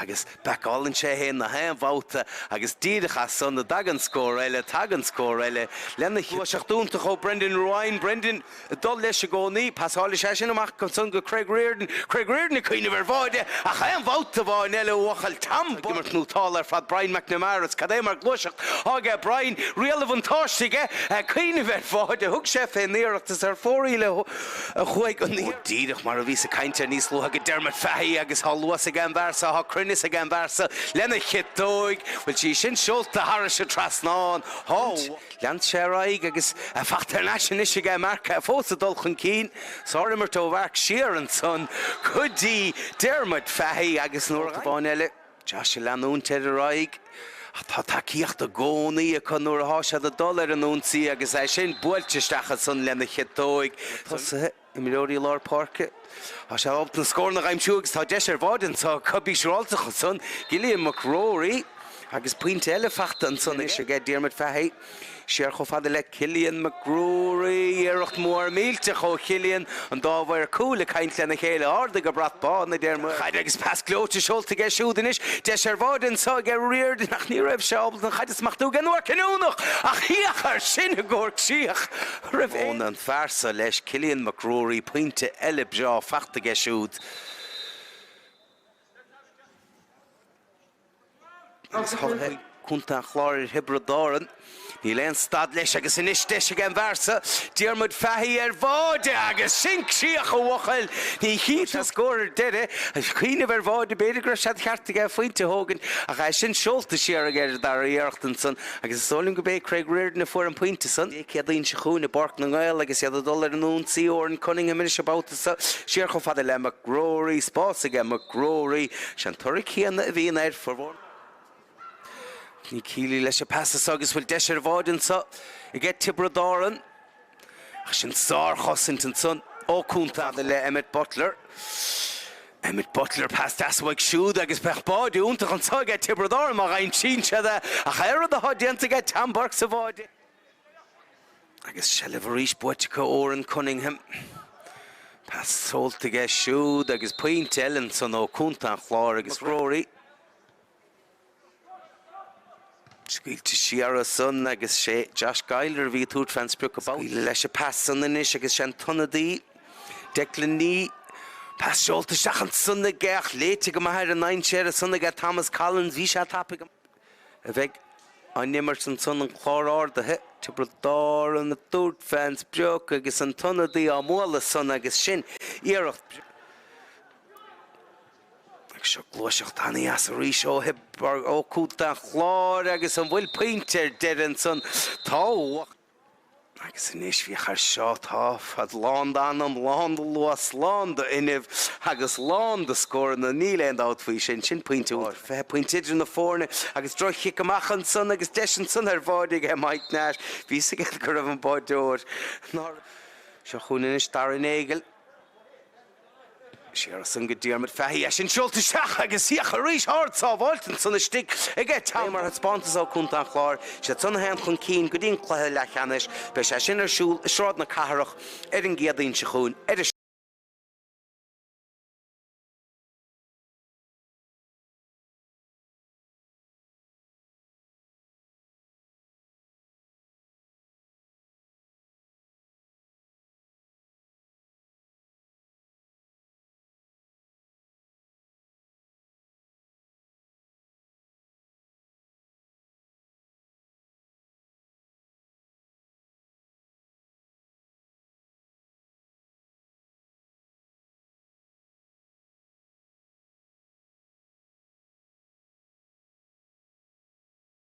agus beálann sé héin na hain bhóta agus díidecha son na dagan scór eile tagan scór eile lena chuiseach ó Brendan Roin Brendan dul leis a gcónaí pasála sé sin amach go son go Craig Reardon a chuoine bhar bháide a chaim bhóta bháin eile uachal tam mar nútáil ar fad Brian McNamara cadé mar gluiseach ága Brian rialamh táistige chuoine bhar bháide thug sé fé níireachtas ar fóraíle a chuig an díideach mar a bhí sa cainte níos lutha go Dermot Fahey agus há luas a gan bharsa há crunis a gan bharsa lena chitóig bhfuil sí sin seolta Har se trasnáin lean sé raig agus a fachtar nasin is go marca a fósa dul chun cín sáir mar tó bharc siar an son chudí Dermot Fahey agus nuair a bháin eile Josh leanún te a raig Tá takeíocht a gcónaí a chun nuair a háise a dul ar an únsaí agus é sin buailteisteach san lena chitóig Tá I Milóí Lár Parke. Tá sé ábhta scór na ghaimsú agus tá deis ar bháin tá cubbí seáltacha son Gillian McRory agus puinte eile fachta an son is go Dermot Fahey. Séar cho fada le Cillian McRory iirecht mór mílte cho Cillian an dábhar cúla caint lena chéile arda go brat bá na Dermot chaide agus pas glóte seolta go siúdanis deis ar bháin sa go Reardon ach ní raibh seábal an chaide smachtú gan nuair cinúnach ach hiachar sin a gcóir tíach raibh ón an farsa leis Cillian McRory puinte eile beo fachta go siúd agus thoilthe chunta Clár ar Tiobraid Árann Ní leon stad leis agus inis deise gan bharsa Dermot Fahey ar bháide agus sin críoch a bhachail ní chiad a scóir deire a chuoine bhar bháide beidir gur sé cheartaige faointe thógan a cha sin seolta siar a gcéir dar iarachtan son agus sólim go bé Craig Reardon a fuair an pointe son céadaíonn se chuúna barc na gáil agus iad a dul ar an únsaí ó an Cunningham is abáta siar cho fada le McRory spásaige McRory sean tuirigh chéanna a bhíon air forhór Ní cílí leis a passas agus bhfuil deis ar bháin sa I gcead Tiobraid Árann ach sin sár chosint an son ó cúnta le Emmett Butler pastas bhaig siúd agus bech báide úntach an sa gcead Tiobraid Árann mar raon sin seada a chair a hádianta gcead tambarc sa bháide agus se le bhríos buaitice ó an Cunningham pas solta gcead siúd agus puinte eile son ó cúnta Clár agus Rory Scuilte siar a son agus sé Josh Geiler bhí túd fans brúch a bá. Scuile leis a pass san inis agus sé an tonadí. Declan ní. Pass seolta seach an son na gceach léite go maithir an 9 séir a son na Thomas Collins bhí sé tappa go. A bheith an nimmert an son an Clár áirithe. Tiobraid Árann na túd fans brúch agus an tonadí á móla son agus sin. Iarracht Seo glóiseach taí as a rí seo hebbar ó cúta Clár agus an bhfuil pointer dead an son táhacht agus inis bhí char seo tá fad lán anam lán luas lán do inibh agus lán do scór na níléon áfuí sin pointúir fé pointidir na fórne agus droichi amach an son agus deis an son ar bhádig Mike Nash bhí sa gael go raibh an báidúir seo chuúna is dar in éigil Siar san go díarmid feí a sin siolta seach agus síoch a rís hard sábháiltain sanna stig ige tamar hat spántas á cúnta an Clár sé tunna hen chun cín go dtíon chluthe le Ceannais be sé sin ar siúl is rád na cathrach ar an géadaín se chuún